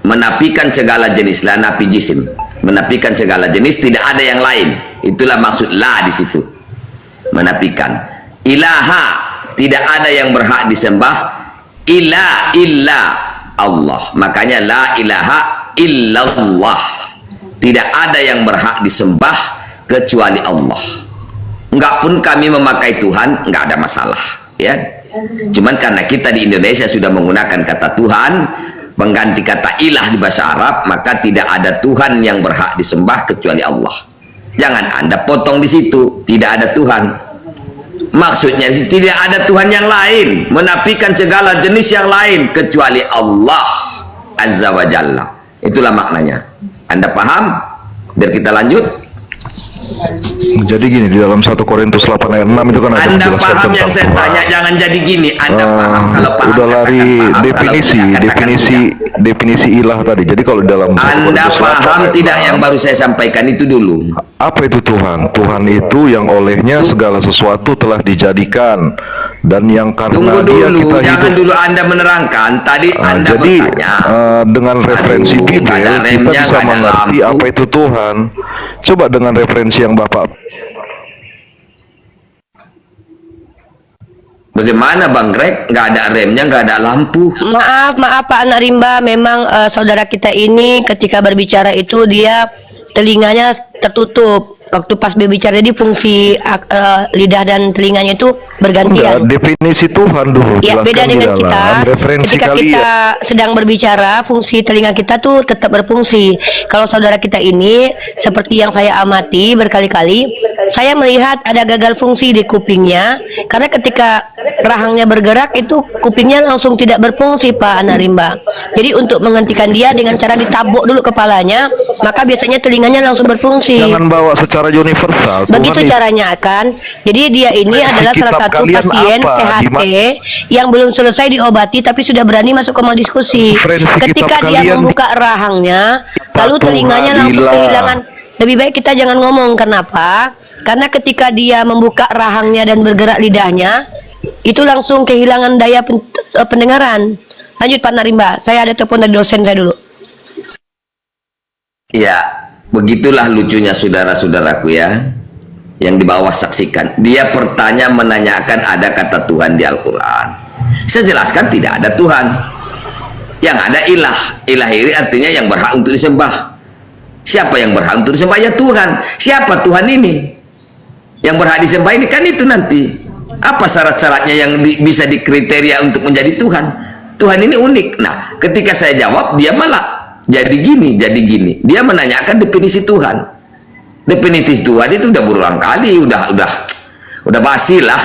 menafikan segala jenis, la napi jisim, menafikan segala jenis, tidak ada yang lain. Itulah maksud la di situ, menafikan. Ilaha, tidak ada yang berhak disembah illa Allah. Makanya la ilaha illallah, tidak ada yang berhak disembah kecuali Allah. Enggak pun kami memakai Tuhan, enggak ada masalah, ya. Cuman karena kita di Indonesia sudah menggunakan kata Tuhan pengganti kata ilah di bahasa Arab, maka tidak ada Tuhan yang berhak disembah kecuali Allah. Jangan Anda potong di situ, tidak ada Tuhan. Maksudnya tidak ada Tuhan yang lain, menafikan segala jenis yang lain kecuali Allah Azza wa Jalla. Itulah maknanya. Anda paham? Biar kita lanjut. Jadi gini, di dalam 1 Korintus 8 ayat 6 itu kan ada Anda menjelaskan paham tentang yang saya Tuhan. tanya, jangan jadi gini. Anda paham, kalau paham Udah lari katakan paham, definisi, kalau tidak, katakan tidak. definisi ilah tadi. Jadi kalau dalam 1 Anda Korintus 8 paham ayat tidak 6, yang baru saya sampaikan itu dulu? apa itu Tuhan? Tuhan itu yang olehnya segala sesuatu telah dijadikan dan yang karena Tunggu dia dulu, kita jangan hidup. dulu Anda menerangkan. Tadi Anda Jadi bertanya. dengan referensi Aduh, nggak ada Bible kita remnya, bisa nggak ada mengerti lampu. apa itu Tuhan. Coba dengan referensi yang Bapak. Bagaimana Bang Greg? Nggak ada remnya, nggak ada lampu. Maaf Pak Anak Rimba, memang saudara kita ini ketika berbicara itu dia telinganya tertutup. Waktu pas berbicara di fungsi lidah dan telinganya itu bergantian. Enggak, definisi Tuhan dulu. Ya, jelaskan beda di dengan dalam kita. referensi Ketika kalian. kita sedang berbicara, fungsi telinga kita tuh tetap berfungsi. Kalau saudara kita ini, seperti yang saya amati berkali-kali, saya melihat ada gagal fungsi di kupingnya. Karena ketika rahangnya bergerak, itu kupingnya langsung tidak berfungsi, Pak Anak Rimba. Jadi untuk menghentikan dia dengan cara ditabuk dulu kepalanya, maka biasanya telinganya langsung berfungsi. Jangan bawa secara universal. Begitu Tuhan caranya kan. Jadi dia ini Referensi adalah salah kitab satu kalian pasien apa? THT yang belum selesai diobati tapi sudah berani masuk koma diskusi. Referensi Ketika kitab dia kalian membuka rahangnya, lalu Tuhan telinganya langsung ilah. kehilangan. Lebih baik kita jangan ngomong. Kenapa? Karena ketika dia membuka rahangnya dan bergerak lidahnya, itu langsung kehilangan daya pendengaran. Lanjut Pak Narimba, saya ada telepon dari dosen saya dulu. Ya, begitulah lucunya saudara-saudaraku ya, yang di bawah saksikan. Dia menanyakan ada kata Tuhan di Al-Quran. Saya jelaskan tidak ada Tuhan. Yang ada ilah. Ilah ini artinya yang berhak untuk disembah. Siapa yang berhak untuk disembah? Ya Tuhan. Siapa Tuhan ini? Yang berhak disembah ini kan itu nanti. Apa syarat-syaratnya yang bisa dikriteria untuk menjadi Tuhan? Tuhan ini unik. Nah, ketika saya jawab, dia malah jadi gini. Dia menanyakan definisi Tuhan. Definisi Tuhan itu udah berulang kali, udah basi lah.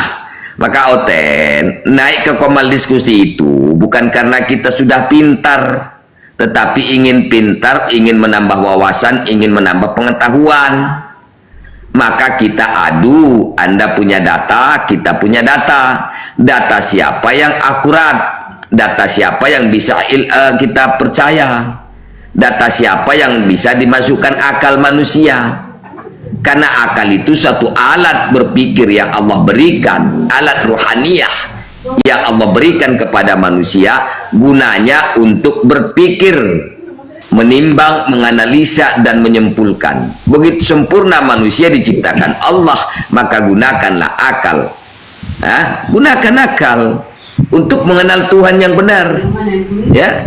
Maka Oten naik ke komal diskusi itu bukan karena kita sudah pintar, tetapi ingin pintar, ingin menambah wawasan, ingin menambah pengetahuan. Maka kita adu, Anda punya data, kita punya data. Data siapa yang akurat? Data siapa yang bisa kita percaya? Data siapa yang bisa dimasukkan akal manusia? Karena akal itu satu alat berpikir yang Allah berikan, alat ruhaniyah yang Allah berikan kepada manusia, gunanya untuk berpikir, menimbang, menganalisa dan menyimpulkan. Begitu sempurna manusia diciptakan Allah, maka gunakanlah akal. Gunakan akal untuk mengenal Tuhan yang benar. Ya.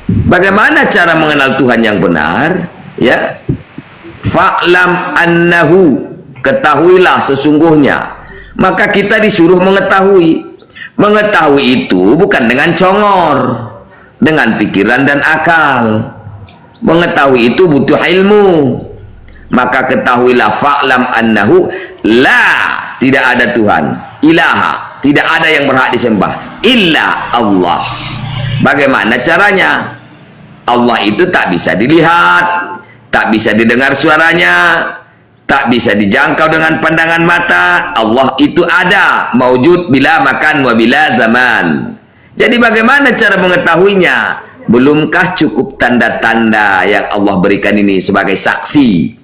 Bagaimana cara mengenal Tuhan yang benar? Ya, fa'lam annahu, ketahuilah sesungguhnya. Maka kita disuruh mengetahui. Mengetahui itu bukan dengan congor, dengan pikiran dan akal. Mengetahui itu butuh ilmu. Maka ketahuilah fa'lam annahu la, tidak ada Tuhan, ilaha, tidak ada yang berhak disembah illa Allah. Bagaimana caranya? Allah itu tak bisa dilihat, tak bisa didengar suaranya, tak bisa dijangkau dengan pandangan mata. Allah itu ada, maujud bila makan wa bila zaman. Jadi bagaimana cara mengetahuinya? Belumkah cukup tanda-tanda yang Allah berikan ini sebagai saksi?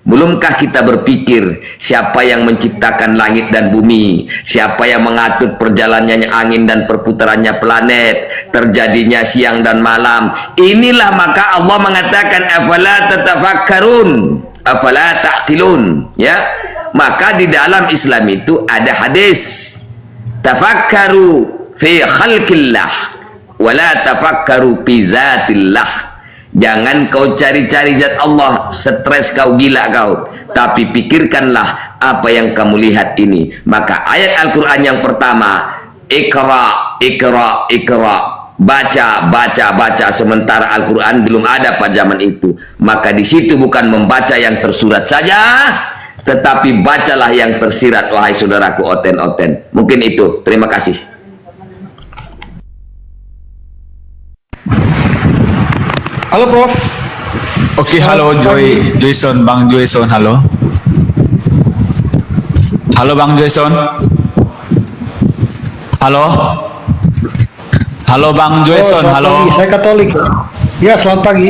Belumkah kita berpikir siapa yang menciptakan langit dan bumi, siapa yang mengatur perjalanannya angin dan perputarannya planet, terjadinya siang dan malam? Inilah maka Allah mengatakan afala tatafakkarun, afala taqilun, ya. Maka di dalam Islam itu ada hadis, tafakkaru fi khalqillah wala tafakkaru fi zatillah. Jangan kau cari-cari zat Allah, stres kau, gila kau. tapi pikirkanlah apa yang kamu lihat ini. Maka ayat Al-Quran yang pertama, Iqra, Iqra, Iqra, baca, baca, baca, sementara Al-Quran belum ada pada zaman itu. Maka di situ bukan membaca yang tersurat saja, tetapi bacalah yang tersirat, wahai saudaraku oten-oten. Mungkin itu. Terima kasih. Halo Prof. Oke, halo Joyson, Bang Joyson, halo. Halo Bang Joyson. Halo. Halo Bang Joyson, halo. Pagi. Saya Katolik. Ya, selamat pagi.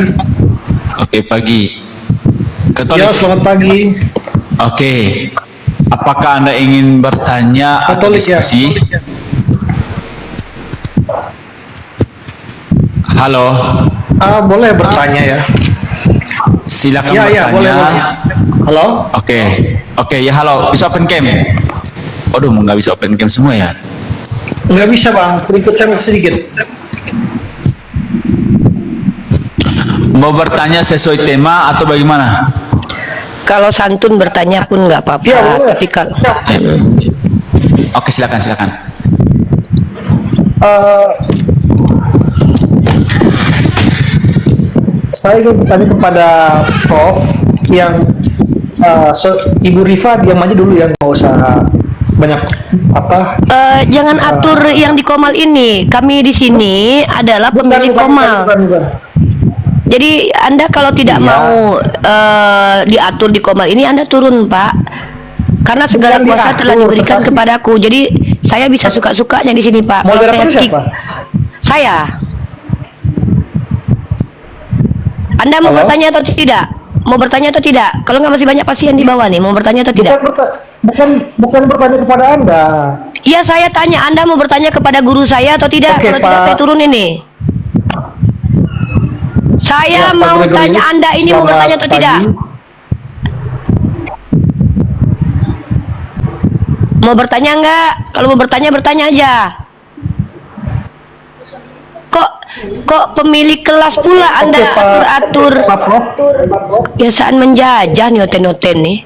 Oke, pagi. Katolik. Ya, selamat pagi. Oke. Apakah Anda ingin bertanya atau Katolik, ya. diskusi? Halo. Boleh bertanya ya? Silakan Ya, bertanya. boleh. Halo? Oke. Oke, ya halo. Bisa open cam? Waduh, nggak bisa open cam semua ya? Nggak bisa Bang, ikut saya sedikit. Mau bertanya sesuai tema atau bagaimana? Kalau santun bertanya pun nggak apa-apa. Iya, boleh. Tapi kalau Oke, silakan. Saya ingin bertanya kepada Prof yang Ibu Rifa diam aja dulu ya, nggak usah banyak apa. jangan atur yang di Komal ini. Kami di sini adalah pemilik Komal. bukan. Jadi Anda kalau tidak Iya. mau diatur di Komal ini, Anda turun, Pak. Karena segala Bukan kuasa telah diatur, diberikan tetapi- kepadaku. Jadi saya bisa suka-sukanya di sini, Pak. Kalau Moderator saya siapa? Saya. Anda mau Halo? bertanya atau tidak? Mau bertanya atau tidak? Kalau nggak masih banyak pasien di bawah nih, mau bertanya atau tidak? Bukan bertanya kepada Anda. Iya, saya tanya. Anda mau bertanya kepada guru saya atau tidak? Oke, Kalau tidak, Pak. saya turun ini. Saya Ya, Pak mau Gregorius, tanya Anda ini mau selamat bertanya atau pagi. tidak? Mau bertanya enggak? Kalau mau bertanya, bertanya aja. Kok pemilik kelas pula Anda Oke, Pak. atur-atur? Pak Prof. Kebiasaan menjajah nih oten-oten nih.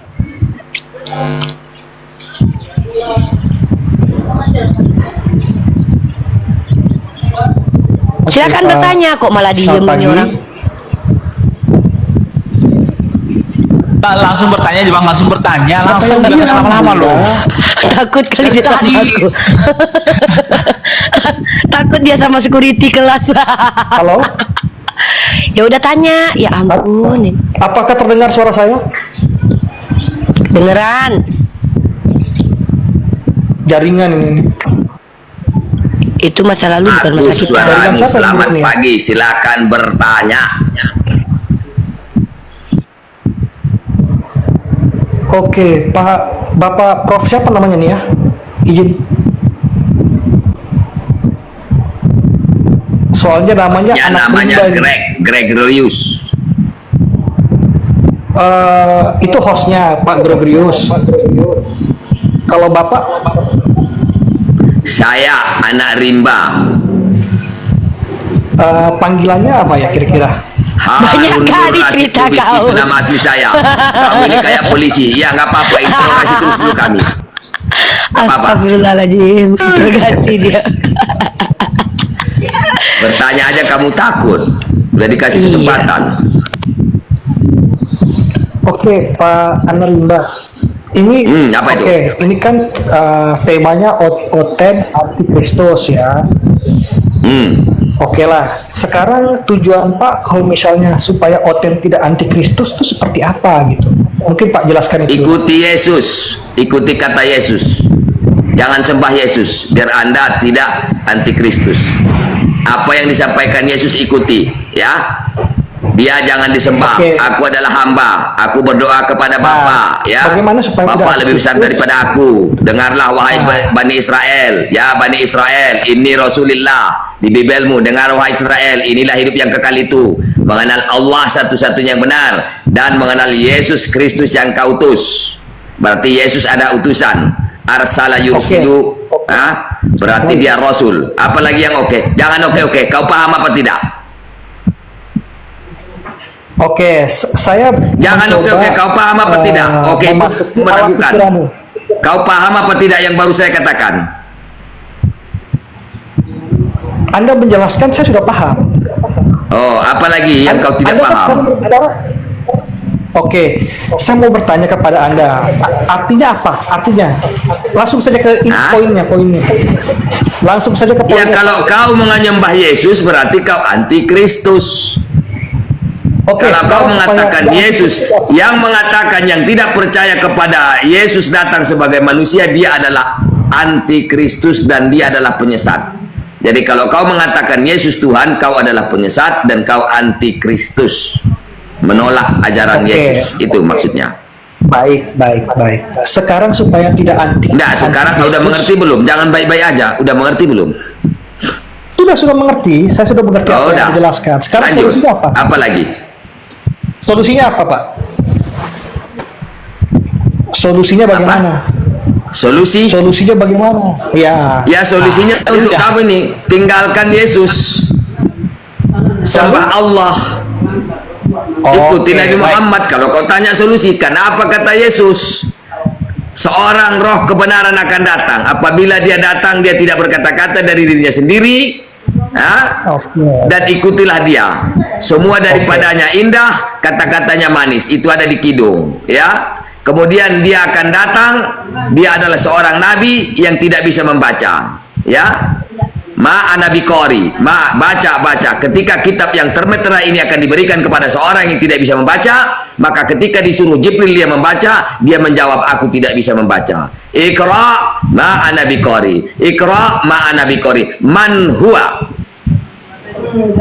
Silakan Pak. bertanya, kok malah diem Selamat ini pagi. orang. Langsung bertanya aja Bang, langsung bertanya. Siapa Langsung, yang jangan bilang? lama-lama loh. Takut kali dia sama Tadi. aku. Takut dia sama security kelas. Halo? Ya udah tanya, ya ampun. Apakah terdengar suara saya? Beneran. Jaringan ini. Itu masa lalu bukan masa Bagus kita. suaramu, Dengan siapa selamat ini? pagi, silakan bertanya. Oke, Bapak Prof siapa namanya nih ya? Izin. Soalnya namanya Ya, anak namanya pribadi. Gregorius. Itu hostnya Pak Gregorius. Kalau Bapak Saya anak rimba. panggilannya apa ya kira-kira? Banyak Harun kali Nur Rasid cerita Lubis, kau. itu nama asli saya. Kamu ini kayak polisi. Ya nggak apa-apa, interogasi terus dulu kami. Apa-apa. Astagfirullahaladzim. Terganti dia. Bertanya aja kamu takut. Udah dikasih Iya. kesempatan. Oke, Pak Analimba. Ini apa itu? Oke, ini kan temanya Oten Antikristus ya. Oke lah. Sekarang tujuan Pak kalau misalnya supaya Oten tidak antikristus itu seperti apa gitu? Mungkin Pak jelaskan itu. Ikuti Yesus, ikuti kata Yesus. Jangan sembah Yesus, biar Anda tidak antikristus. Apa yang disampaikan Yesus ikuti, ya. Dia jangan disembah. Oke. Aku adalah hamba. Aku berdoa kepada Bapa, ya. bagaimana supaya Bapa tidak lebih besar antikristus? daripada aku. Dengarlah wahai Bani Israel, ya Bani Israel, ini Rasulullah di Bibelmu. Dengar wahai Israel, inilah hidup yang kekal itu, mengenal Allah satu-satunya yang benar dan mengenal Yesus Kristus yang kau utus. Berarti Yesus ada utusan. Arsala yursilu, berarti dia Rasul. Apalagi yang oke? Jangan oke. Kau paham apa tidak? Oke, saya Jangan oke, kau paham apa tidak? Oke, itu memasuki alam meragukan. pikiranmu. Kau paham apa tidak yang baru saya katakan? Anda menjelaskan, saya sudah paham. Oh, apalagi yang kau tidak Anda kan paham? sekarang berbicara. Oke, saya mau bertanya kepada Anda. Artinya apa? Artinya, langsung saja ke poinnya. Langsung saja ke Ya, poinnya. kalau kau menyembah Yesus berarti kau antikristus. Oke, Kalau kau sekarang mengatakan supaya- Yesus, yang mengatakan yang tidak percaya kepada Yesus datang sebagai manusia, dia adalah antikristus dan dia adalah penyesat. Jadi kalau kau mengatakan Yesus Tuhan, kau adalah penyesat dan kau antikristus, menolak ajaran Oke. Yesus. Itu maksudnya. Baik. Sekarang supaya tidak anti. Enggak, sekarang kau udah mengerti belum? Jangan baik-baik aja. Udah mengerti belum? Sudah mengerti. Saya sudah mengerti Oh, apa yang udah. dijelaskan. Sekarang Lanjut. solusinya apa? Apa lagi? Solusinya apa, Pak? Solusinya bagaimana? Solusi? Solusinya bagaimana? Ya. Ya, solusinya untuk udah. kamu nih, tinggalkan Yesus. Sembah Allah. Ikuti Oke, Nabi baik. Muhammad. Kalau kau tanya solusi, kenapa kata Yesus? Seorang roh kebenaran akan datang. Apabila dia datang, dia tidak berkata-kata dari dirinya sendiri. Dan ikutilah dia. Semua daripadanya indah, kata-katanya manis. Itu ada di kidung. Ya. Kemudian dia akan datang. Dia adalah seorang nabi yang tidak bisa membaca. Ya. Nabi Qori, baca. Ketika kitab yang termetera ini akan diberikan kepada seorang yang tidak bisa membaca, maka ketika disuruh Jibril dia membaca, dia menjawab, aku tidak bisa membaca. Iqra Nabi Qori. Iqra Nabi Qori. Man huwa?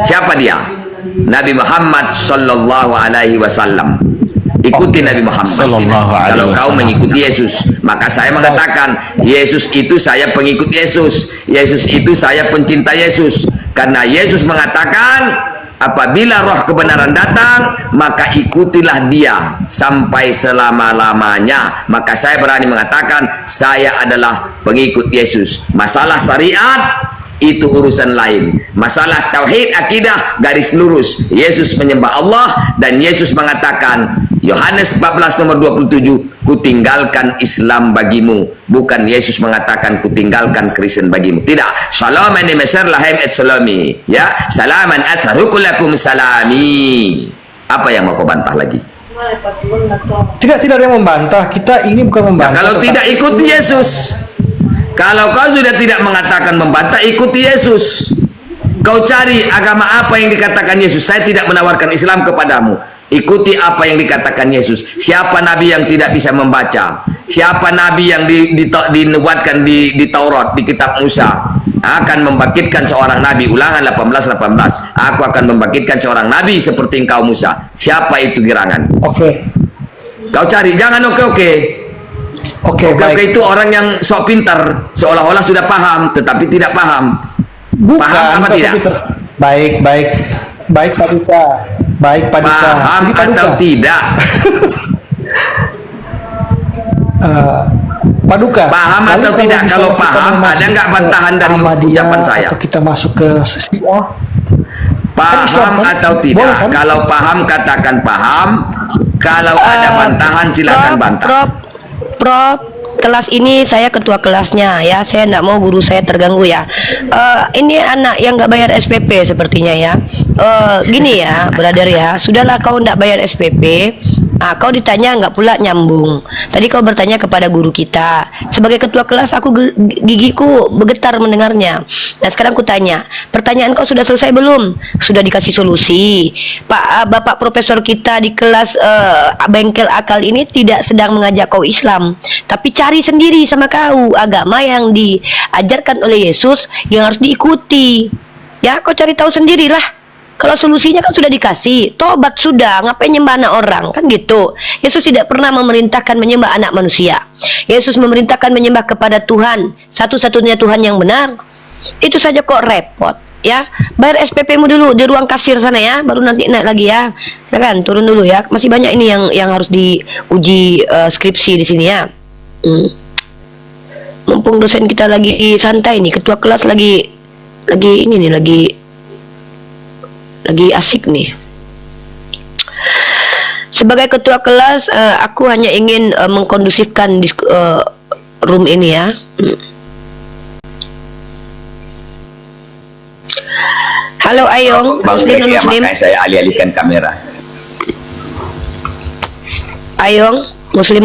Siapa dia? Nabi Muhammad sallallahu alaihi wasallam. Ikuti Nabi Muhammad. Kalau kau mengikuti Yesus, maka saya mengatakan Yesus itu saya pengikut Yesus. Yesus itu saya pencinta Yesus. Karena Yesus mengatakan apabila roh kebenaran datang, maka ikutilah dia sampai selama-lamanya. Maka saya berani mengatakan saya adalah pengikut Yesus. Masalah syariat itu urusan lain. Masalah tauhid akidah garis lurus. Yesus menyembah Allah dan Yesus mengatakan Yohanes 14 nomor 27, kutinggalkan Islam bagimu. Bukan Yesus mengatakan kutinggalkan Kristen bagimu. Tidak. Salaman mesar lahem et salami. Ya, salaman atharukulakum salami. Apa yang mau kau bantah lagi? Tidak ada yang membantah. Kita ini bukan membantah. Nah, kalau tidak ikuti Yesus. Kalau kau sudah tidak mengatakan membantah, ikuti Yesus. Kau cari agama apa yang dikatakan Yesus. Saya tidak menawarkan Islam kepadamu. Ikuti apa yang dikatakan Yesus. Siapa nabi yang tidak bisa membaca? Siapa nabi yang dinubuatkan di Taurat, di kitab Musa? Akan membangkitkan seorang nabi. Ulangan 18:18. Aku akan membangkitkan seorang nabi seperti engkau Musa. Siapa itu gerangan? Oke. Kau cari, jangan oke. Oke, itu orang yang sok pintar, seolah-olah sudah paham, tetapi tidak paham. Bukan, paham apa tidak? Baik, Pak Duka. Baik, Pak Duka. Paham Jadi, Pak atau Duka. tidak? Pak Duka. Paham lalu atau tidak? misalnya Kalau kita paham, masuk ada nggak ke bantahan dari Ahmadiyah ucapan saya? Atau kita masuk ke Syiah? Paham Islam, kan? atau tidak? Boleh, kan? Kalau paham, katakan paham. Kalau ada bantahan, silakan bantah. Prof, kelas ini saya ketua kelasnya ya. Saya tidak mau guru saya terganggu ya. Ini anak yang nggak bayar SPP sepertinya ya. Gini ya, brother ya. Sudahlah kau tidak bayar SPP. Nah, kau ditanya nggak pula nyambung. Tadi kau bertanya kepada guru kita. Sebagai ketua kelas, aku gigiku bergetar mendengarnya. Nah, sekarang aku tanya, pertanyaan kau sudah selesai belum? Sudah dikasih solusi. Bapak profesor kita di kelas bengkel akal ini tidak sedang mengajak kau Islam, tapi cari sendiri sama kau agama yang diajarkan oleh Yesus yang harus diikuti. Ya, kau cari tahu sendirilah. Kalau solusinya kan sudah dikasih, tobat sudah, ngapain nyembah anak orang, kan gitu. Yesus tidak pernah memerintahkan menyembah anak manusia. Yesus memerintahkan menyembah kepada Tuhan, satu-satunya Tuhan yang benar. Itu saja kok repot, ya. Bayar SPP-mu dulu di ruang kasir sana ya, baru nanti naik lagi ya. Silakan turun dulu ya. Masih banyak ini yang harus diuji skripsi di sini ya. Mumpung dosen kita lagi santai nih, ketua kelas lagi ini nih lagi asik nih. Sebagai ketua kelas, aku hanya ingin mengkondusifkan room ini ya. Halo Ayong, Bang Muslim dan ya, Muslim. makanya saya alih-alihkan kamera. Ayong, Muslim.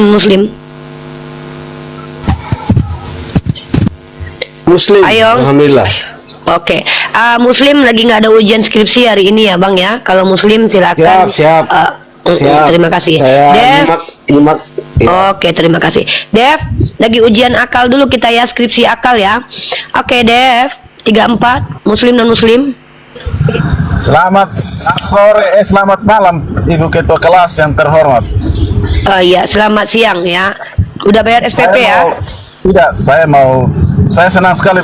Muslim. Ayong. Alhamdulillah. Oke, Muslim lagi nggak ada ujian skripsi hari ini ya Bang ya. Kalau Muslim silakan. Siap. Terima kasih. Saya Dev. nyimak. Ya. Oke, terima kasih. Dev, lagi ujian akal dulu kita ya, skripsi akal ya. Oke, Dev, 34, Muslim dan Muslim. Selamat sore, selamat malam, Ibu Ketua Kelas yang terhormat. Iya, selamat siang ya. Udah bayar SPP ya? Tidak, saya senang sekali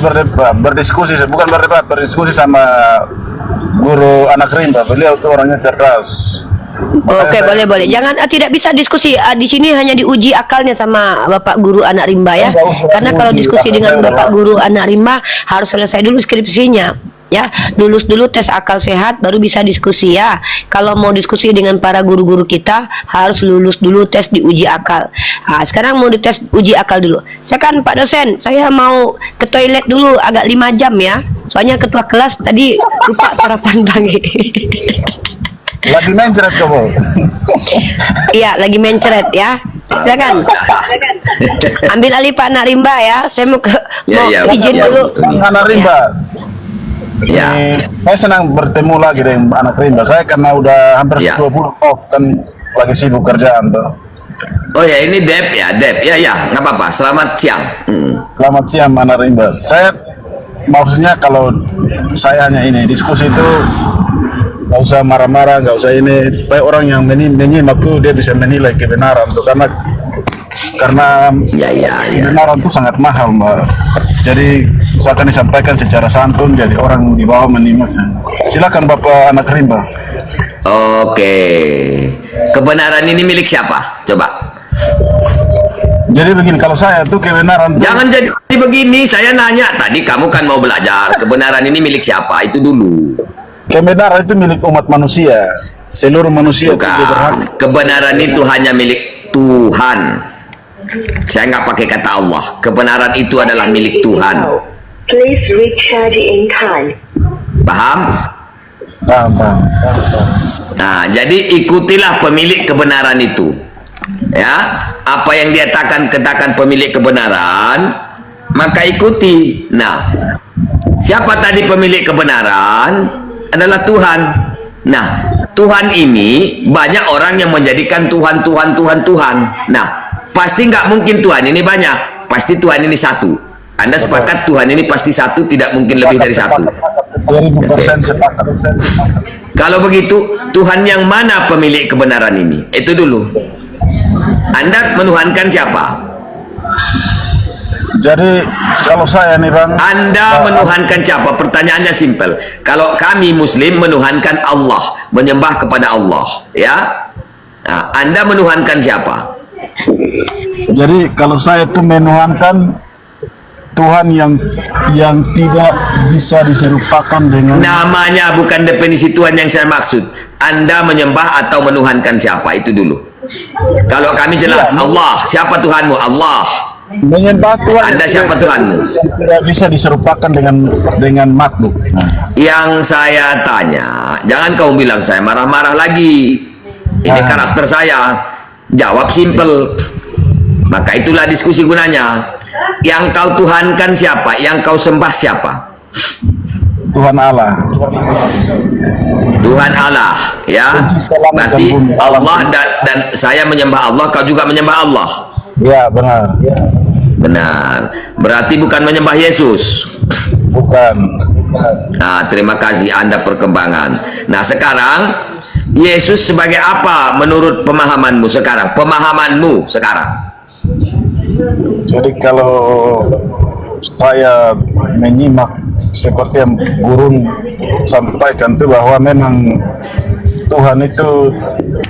berdiskusi, bukan berdebat, berdiskusi sama guru anak rimba. Beliau tuh orangnya cerdas. Oke, boleh. Jangan tidak bisa diskusi di sini, hanya diuji akalnya sama Bapak Guru anak rimba ya. Karena kalau diskusi dengan Bapak Guru anak rimba harus selesai dulu skripsinya. Ya, lulus dulu tes akal sehat baru bisa diskusi ya. Kalau mau diskusi dengan para guru-guru kita harus lulus dulu tes di uji akal. Nah, sekarang mau dites uji akal dulu. Saya kan Pak dosen, saya mau ke toilet dulu agak 5 jam ya. Soalnya ketua kelas tadi lupa sarapan pagi. Lagi mencret kamu. Iya, lagi mencret ya. Silakan. Ambil alih Pak Anak Rimba ya. Saya mau izin dulu. Anak rimba. Ya. Saya senang bertemu lagi dengan anak rimba. Saya karena udah hampir 10 bulan off kan lagi sibuk kerjaan tuh. Oh ya, ini Dep ya, nggak apa-apa. Selamat siang. Selamat siang anak rimba. Saya maksudnya kalau saya hanya ini diskusi itu nggak usah marah-marah, nggak usah ini, supaya orang yang menyimak tuh dia bisa menilai kebenaran tuh, karena kebenaran tuh sangat mahal Mbak. Jadi usahakan disampaikan secara santun, jadi orang di bawah menyimak. Silakan Bapak anak rimba. Oke, kebenaran ini milik siapa? Coba. Jadi begini, kalau saya tuh kebenaran tuh... Jangan jadi begini, saya nanya tadi, kamu kan mau belajar, kebenaran ini milik siapa? Itu dulu. Kebenaran itu milik umat manusia, seluruh manusia. Bukan. Kebenaran itu hanya milik Tuhan. Saya nggak pakai kata Allah. Kebenaran itu adalah milik Tuhan. Paham? Paham. Nah, jadi ikutilah pemilik kebenaran itu. Ya, apa yang dia katakan pemilik kebenaran, maka ikuti. Nah, siapa tadi pemilik kebenaran? Adalah Tuhan. Nah, Tuhan ini banyak orang yang menjadikan Tuhan. Nah, pasti nggak mungkin Tuhan ini banyak. Pasti Tuhan ini satu. Anda sepakat Tuhan ini pasti satu, tidak mungkin lebih dari satu. 1000% sepakat. Kalau begitu, Tuhan yang mana pemilik kebenaran ini? Itu dulu. Anda menuhankan siapa? Jadi kalau saya nih Bang, Anda menuhankan siapa? Pertanyaannya simpel. Kalau kami Muslim menuhankan Allah, menyembah kepada Allah, ya. Nah, Anda menuhankan siapa? Jadi kalau saya itu menuhankan Tuhan yang tidak bisa diserupakan dengan... Namanya bukan definisi Tuhan yang saya maksud. Anda menyembah atau menuhankan siapa? Itu dulu. Kalau kami jelas, Allah. Siapa Tuhanmu? Allah. Menyembah Tuhan. Anda siapa Tuhanmu? Tidak bisa diserupakan dengan makhluk. Yang saya tanya, jangan kamu bilang saya marah-marah lagi. Ini karakter saya. Jawab simple. Maka itulah diskusi gunanya. Yang kau tuhankan siapa? Yang kau sembah siapa? Tuhan Allah. Tuhan Allah, ya. Berarti Allah dan saya menyembah Allah, kau juga menyembah Allah. Ya, benar. Benar. Berarti bukan menyembah Yesus. Bukan. Nah, terima kasih Anda perkembangan. Nah, sekarang Yesus sebagai apa menurut pemahamanmu sekarang? Pemahamanmu sekarang. Jadi kalau saya menyimak seperti yang guru sampaikan itu, bahwa memang Tuhan itu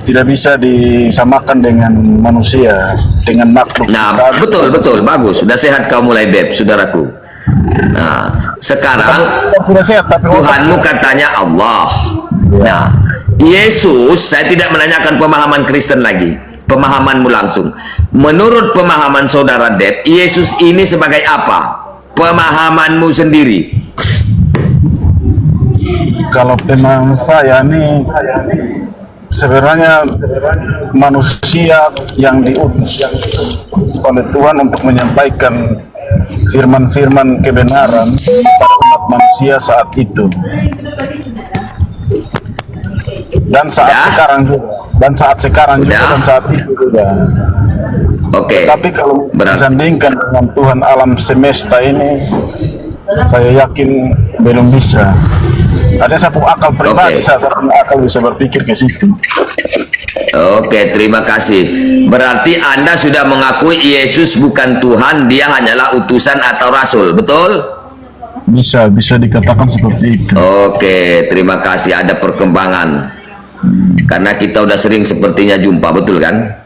tidak bisa disamakan dengan manusia, dengan makhluk. Nah, betul, bagus. Sudah sehat kau mulai, Beb, saudaraku. Nah, sekarang sudah sehat, tapi Tuhanmu katanya Allah. Nah, Yesus, saya tidak menanyakan pemahaman Kristen lagi, pemahamanmu langsung. Menurut pemahaman saudara Dep, Yesus ini sebagai apa? Pemahamanmu sendiri. Kalau pemahaman saya ini sebenarnya manusia yang diutus oleh Tuhan untuk menyampaikan firman-firman kebenaran pada umat manusia saat itu dan saat sekarang juga, dan saat sekarang juga, dan saat itu juga. Oke. Tapi kalau disandingkan dengan Tuhan alam semesta ini, saya yakin belum bisa. Ada satu akal pribadi, satu akal bisa berpikir ke situ. Oke, terima kasih. Berarti Anda sudah mengakui Yesus bukan Tuhan, dia hanyalah utusan atau rasul, betul? Bisa dikatakan seperti itu. Oke, terima kasih. Ada perkembangan. Karena kita udah sering sepertinya jumpa, betul kan?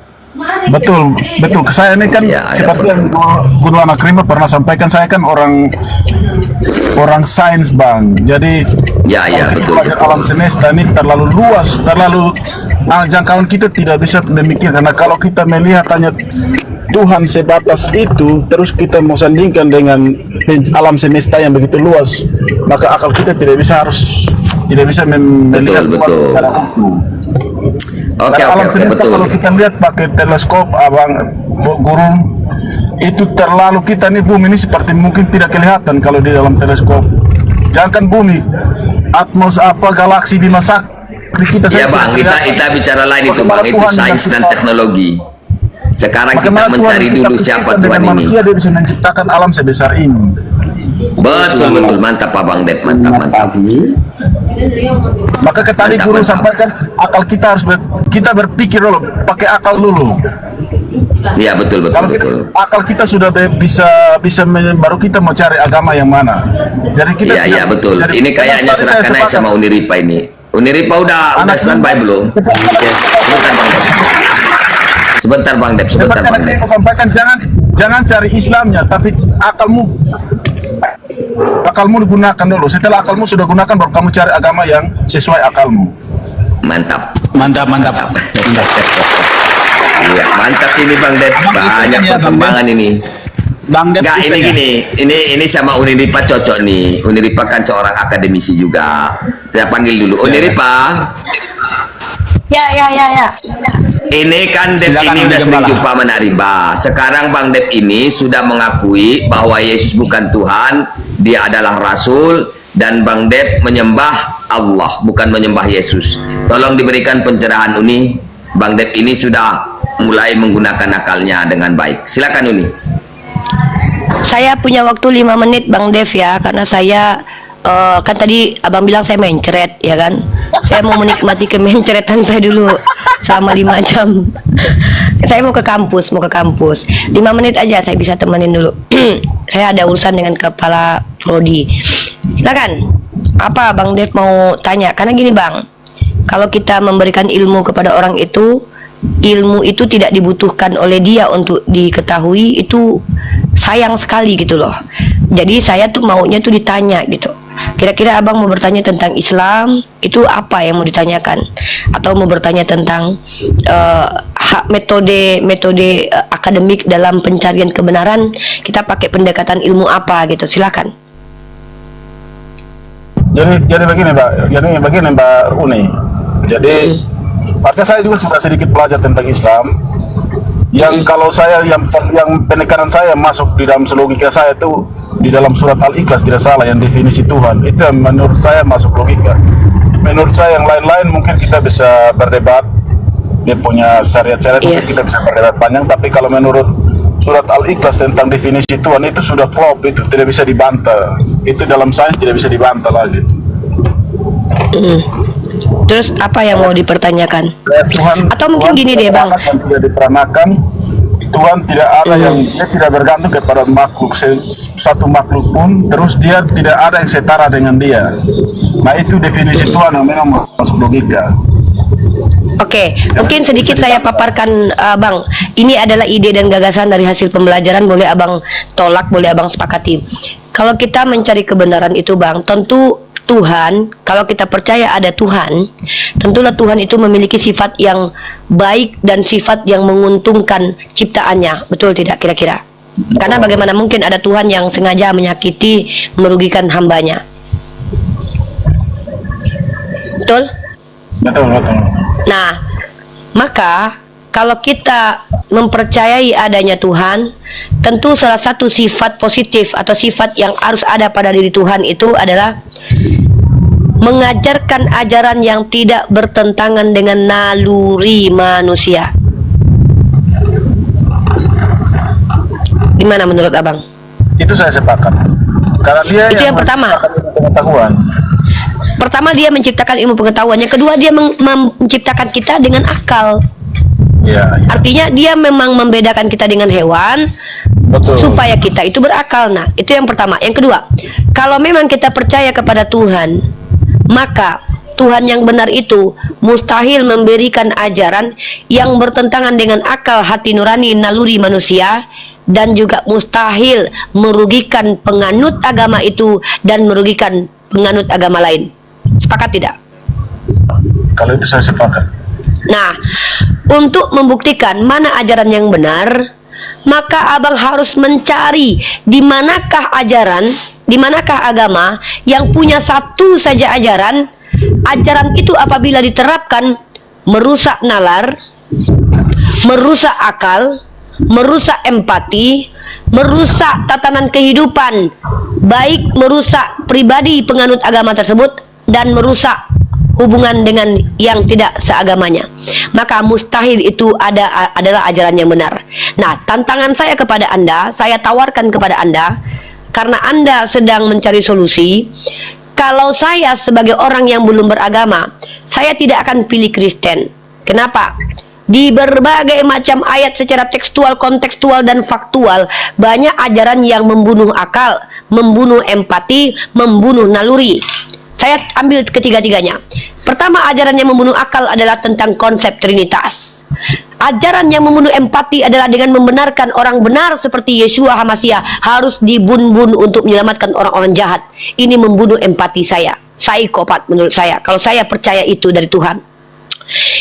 Betul. Saya ini kan seperti yang Guru Anak Rima pernah sampaikan, saya kan orang sains, Bang. Jadi betul. Alam semesta ini terlalu luas, terlalu jangkauan kita tidak bisa memikir, karena kalau kita melihat hanya Tuhan sebatas itu, terus kita mau sandingkan dengan alam semesta yang begitu luas, maka akal kita tidak bisa melihat Tuhan secara utuh. Alam semesta kalau kita lihat pakai teleskop, Abang Guru, itu terlalu, kita nih bumi ini seperti mungkin tidak kelihatan kalau di dalam teleskop. Jangankan bumi, atmos galaksi di masa kita. Ya Bang, kita bicara lain itu Bang, itu sains dan teknologi. Sekarang kita mencari dulu siapa Tuhan ini. Manusia dia bisa menciptakan alam sebesar ini. Betul, mantap Abang Dep, mantap. Maka tadi Guru sampaikan, akal kita harus kita berpikir dulu, pakai akal dulu. Iya, betul. Kalau akal kita sudah bisa baru kita mau cari agama yang mana. Jadi kita betul. Ini kayaknya serahkan aja sama Uniripa ini. Uniripa udah standby belum? Sebentar Bang Dep. Saya sampaikan, jangan cari Islamnya, tapi akalmu digunakan dulu. Setelah akalmu sudah gunakan, baru kamu cari agama yang sesuai akalmu. Mantap. Iya, mantap ini Bang Dep. Banyak perkembangan ini. Bang Dep, ini sama Uniripa cocok nih. Uniripa kan seorang akademisi juga. Saya panggil dulu Uniripa. Ya. Ini kan Dep ini udah sering jumpa menariba. Sekarang Bang Dep ini sudah mengakui bahwa Yesus bukan Tuhan, dia adalah Rasul, dan Bang Dep menyembah Allah, bukan menyembah Yesus. Tolong diberikan pencerahan Uni. Bang Dep ini sudah mulai menggunakan akalnya dengan baik. Silakan Uni. Saya punya waktu 5 menit Bang Dev ya, karena saya kan tadi Abang bilang saya mencret ya kan. Saya mau menikmati kemencretan saya dulu selama 5 jam. Saya mau ke kampus. 5 menit aja saya bisa temenin dulu. Saya ada urusan dengan kepala prodi. Silakan. Apa Bang Dev mau tanya? Karena gini Bang, kalau kita memberikan ilmu kepada orang itu, ilmu itu tidak dibutuhkan oleh dia untuk diketahui, itu sayang sekali gitu loh. Jadi saya tuh maunya tuh ditanya gitu. Kira-kira Abang mau bertanya tentang Islam, itu apa yang mau ditanyakan? Atau mau bertanya tentang metode akademik dalam pencarian kebenaran, kita pakai pendekatan ilmu apa gitu? Silakan. Jadi begini Mbak Uni. Jadi artinya saya juga sudah sedikit belajar tentang Islam. Yang kalau saya yang penekanan saya masuk di dalam logika saya itu di dalam surat Al-Ikhlas tidak salah, yang definisi Tuhan itu menurut saya masuk logika. Menurut saya yang lain-lain mungkin kita bisa berdebat, dia punya syariat-syariat mungkin kita bisa berdebat panjang, tapi kalau menurut surat Al-Ikhlas tentang definisi Tuhan itu sudah klop, itu tidak bisa dibantah. Itu dalam sains tidak bisa dibantah lagi. Terus apa yang mau dipertanyakan? Tuhan, atau mungkin gini deh Bang, tidak diperanakan, Tuhan tidak ada dia tidak bergantung kepada makhluk, satu makhluk pun, terus dia tidak ada yang setara dengan dia. Nah itu definisi Tuhan yang memang masuk logika. Oke, mungkin sedikit saya paparkan Bang. Ini adalah ide dan gagasan dari hasil pembelajaran, boleh Abang tolak, boleh Abang sepakati. Kalau kita mencari kebenaran itu Bang, tentu Tuhan, kalau kita percaya ada Tuhan, tentulah Tuhan itu memiliki sifat yang baik dan sifat yang menguntungkan ciptaannya. Betul tidak kira-kira? Karena bagaimana mungkin ada Tuhan yang sengaja menyakiti, merugikan hambanya? Betul? Betul. Nah, maka kalau kita mempercayai adanya Tuhan, tentu salah satu sifat positif atau sifat yang harus ada pada diri Tuhan itu adalah mengajarkan ajaran yang tidak bertentangan dengan naluri manusia. Gimana menurut abang? Itu saya sepakat. Karena dia itu yang pertama. Pengetahuan. Pertama dia menciptakan ilmu pengetahuan. Yang kedua dia menciptakan kita dengan akal. Ya. Artinya dia memang membedakan kita dengan hewan. Betul. Supaya kita itu berakal. Nah, itu yang pertama. Yang kedua, kalau memang kita percaya kepada Tuhan, maka Tuhan yang benar itu mustahil memberikan ajaran yang bertentangan dengan akal, hati nurani, naluri manusia, dan juga mustahil merugikan penganut agama itu dan merugikan penganut agama lain. Sepakat tidak? Kalau itu saya sepakat. Nah, untuk membuktikan mana ajaran yang benar, maka abang harus mencari di manakah ajaran, di manakah agama yang punya satu saja ajaran. Ajaran itu apabila diterapkan merusak nalar, merusak akal, merusak empati, merusak tatanan kehidupan, baik merusak pribadi penganut agama tersebut dan merusak hubungan dengan yang tidak seagamanya, maka mustahil itu adalah ajaran yang benar. Nah, tantangan saya kepada Anda, saya tawarkan kepada Anda, karena Anda sedang mencari solusi. Kalau saya sebagai orang yang belum beragama, saya tidak akan pilih Kristen. Kenapa? Di berbagai macam ayat secara tekstual, kontekstual, dan faktual, banyak ajaran yang membunuh akal, membunuh empati, membunuh naluri. Saya ambil ketiga-tiganya. Pertama, ajaran yang membunuh akal adalah tentang konsep Trinitas. Ajaran yang membunuh empati adalah dengan membenarkan orang benar seperti Yeshua HaMasyiah harus dibun-bun untuk menyelamatkan orang-orang jahat. Ini membunuh empati saya. Psikopat menurut saya, kalau saya percaya itu dari Tuhan.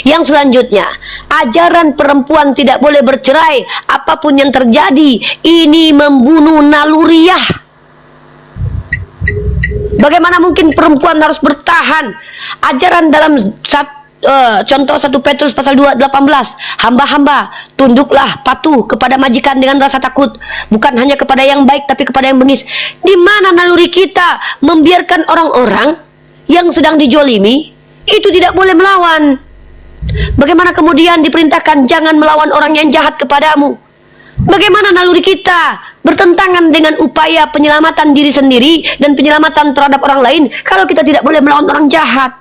Yang selanjutnya, ajaran perempuan tidak boleh bercerai apapun yang terjadi. Ini membunuh naluriah. Bagaimana mungkin perempuan harus bertahan? Ajaran dalam contoh 1 Petrus pasal 2:18, hamba-hamba tunduklah patuh kepada majikan dengan rasa takut, bukan hanya kepada yang baik tapi kepada yang bengis. Di mana naluri kita membiarkan orang-orang yang sedang dijolimi itu tidak boleh melawan? Bagaimana kemudian diperintahkan jangan melawan orang yang jahat kepadamu? Bagaimana naluri kita bertentangan dengan upaya penyelamatan diri sendiri dan penyelamatan terhadap orang lain kalau kita tidak boleh melawan orang jahat?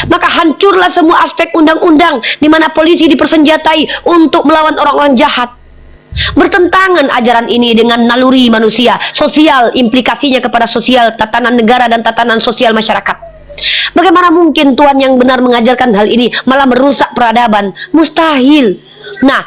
Maka hancurlah semua aspek undang-undang di mana polisi dipersenjatai untuk melawan orang-orang jahat. Bertentangan ajaran ini dengan naluri manusia, sosial, implikasinya kepada sosial, tatanan negara dan tatanan sosial masyarakat. Bagaimana mungkin Tuhan yang benar mengajarkan hal ini malah merusak peradaban? Mustahil. Nah,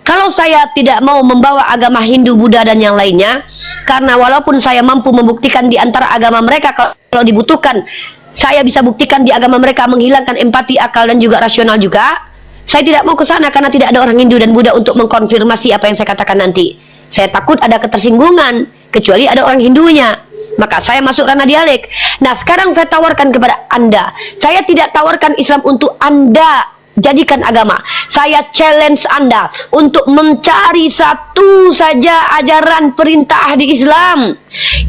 kalau saya tidak mau membawa agama Hindu, Buddha, dan yang lainnya, karena walaupun saya mampu membuktikan di antara agama mereka, kalau dibutuhkan, saya bisa buktikan di agama mereka menghilangkan empati, akal, dan juga rasional juga. Saya tidak mau ke sana karena tidak ada orang Hindu dan Buddha untuk mengkonfirmasi apa yang saya katakan nanti. Saya takut ada ketersinggungan, kecuali ada orang Hindunya. Maka saya masuk ranah dialek. Nah, sekarang saya tawarkan kepada Anda. Saya tidak tawarkan Islam untuk Anda jadikan agama. Saya challenge Anda untuk mencari satu saja ajaran perintah di Islam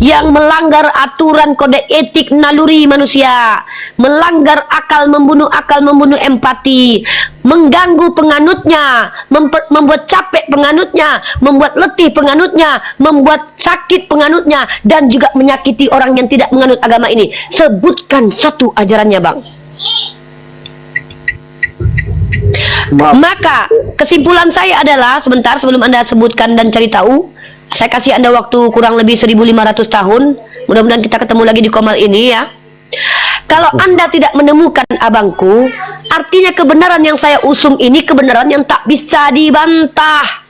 yang melanggar aturan kode etik naluri manusia, melanggar akal, membunuh empati, mengganggu penganutnya, membuat capek penganutnya, membuat letih penganutnya, membuat sakit penganutnya, dan juga menyakiti orang yang tidak menganut agama ini. Sebutkan satu ajarannya, Bang. Maka kesimpulan saya adalah, sebentar sebelum Anda sebutkan dan cari tahu, saya kasih Anda waktu kurang lebih 1500 tahun. Mudah-mudahan kita ketemu lagi di Komal ini ya. Kalau Anda tidak menemukan abangku, artinya kebenaran yang saya usung ini kebenaran yang tak bisa dibantah.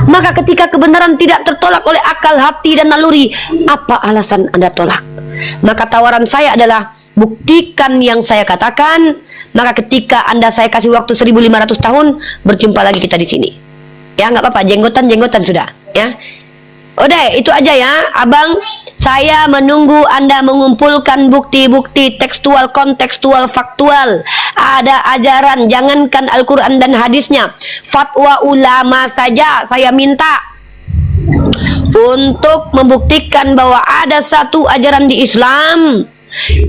Maka ketika kebenaran tidak tertolak oleh akal, hati, dan naluri, apa alasan Anda tolak? Maka tawaran saya adalah buktikan yang saya katakan. Maka ketika Anda saya kasih waktu 1500 tahun, berjumpa lagi kita di sini. Ya, nggak apa-apa, jenggotan sudah, ya. Udah, itu aja ya, Abang. Saya menunggu Anda mengumpulkan bukti-bukti tekstual, kontekstual, faktual. Ada ajaran, jangankan Al-Quran dan hadisnya, fatwa ulama saja saya minta untuk membuktikan bahwa ada satu ajaran di Islam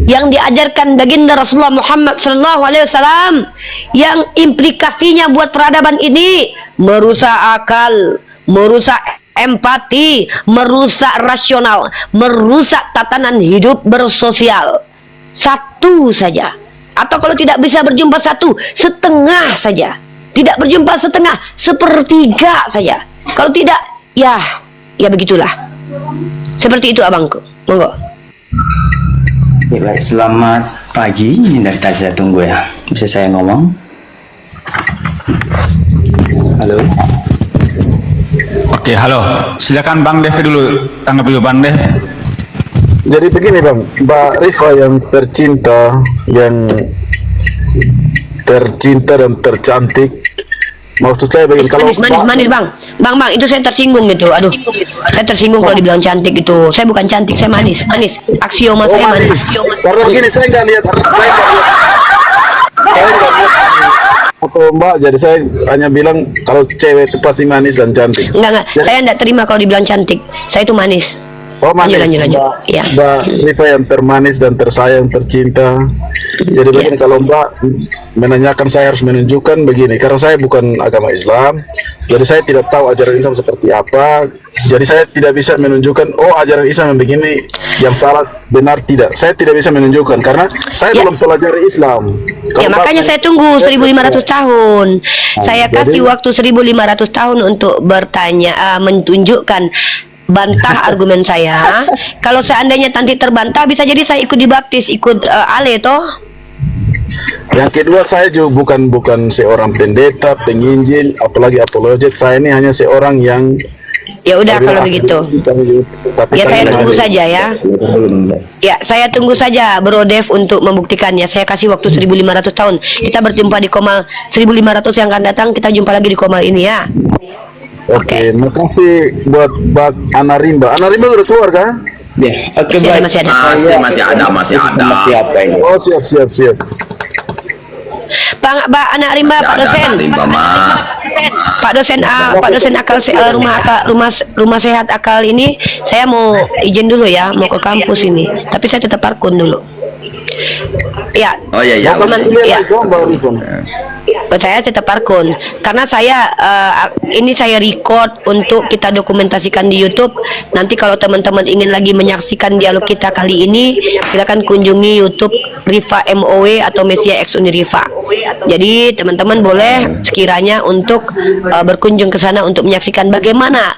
yang diajarkan baginda Rasulullah Muhammad SAW yang implikasinya buat peradaban ini merusak akal, merusak empati, merusak rasional, merusak tatanan hidup bersosial. Satu saja, atau kalau tidak bisa berjumpa satu, setengah saja. Tidak berjumpa setengah, sepertiga saja. Kalau tidak, ya begitulah. Seperti itu abangku, monggo. Ya, baik, selamat pagi. Ini dari tadi saya tunggu ya. Bisa saya ngomong? Halo. Oke, halo. Silakan Bang Dev dulu. Tanggapi dulu Bang Dev. Jadi begini Bang, Mbak Rifa yang tercinta dan tercantik, maksud saya begini, kalau manis bang, itu saya tersinggung gitu, aduh, saya tersinggung kalau dibilang cantik itu. Saya bukan cantik, saya manis, aksioma saya manis. Karena begini, saya nggak lihat atau Mbak, jadi saya hanya bilang kalau cewek itu pasti manis dan cantik. Enggak, saya enggak terima kalau dibilang cantik. Saya itu manis. Oh, manis. Lanjut. Ya. Mbak Rifa yang termanis dan tersayang, tercinta. Jadi begini, kalau Mbak menanyakan, saya harus menunjukkan begini, karena saya bukan agama Islam, jadi saya tidak tahu ajaran Islam seperti apa. Jadi saya tidak bisa menunjukkan, oh ajaran Islam yang begini, yang salah, benar, tidak. Saya tidak bisa menunjukkan karena saya belum pelajari Islam. Ya, makanya saya tunggu 1500 tahun. Saya kasih waktu 1500 tahun untuk bertanya, menunjukkan, bantah argumen saya. Kalau seandainya nanti terbantah, bisa jadi saya ikut dibaptis, ikut ale toh. Yang kedua, saya juga bukan seorang pendeta, penginjil, apalagi apologet. Saya ini hanya seorang yang ya udah kalau begitu. Ya saya tunggu saja ya. Ya saya tunggu saja Bro Dev untuk membuktikannya. Saya kasih waktu 1500 tahun. Kita berjumpa di Komal 1500 yang akan datang. Kita jumpa lagi di Komal ini ya. Oke, makasih buat Ana Rimba. Ana Rimba udah keluar kan? Ya, oke, baik. Masih ada. Masih apa ini? Oh, siap. Pak Anak Rimba, Pak dosen. Pak dosen akal rumah sehat akal ini, saya mau izin dulu ya, mau ke kampus ini. Tapi saya tetap parkun dulu. Ya. Oh iya. Saya tetap parkun karena saya ini saya record untuk kita dokumentasikan di YouTube. Nanti kalau teman-teman ingin lagi menyaksikan dialog kita kali ini, silakan kunjungi YouTube Rifa MOW atau Mesia X Uni Rifa. Jadi teman-teman boleh sekiranya untuk berkunjung ke sana untuk menyaksikan bagaimana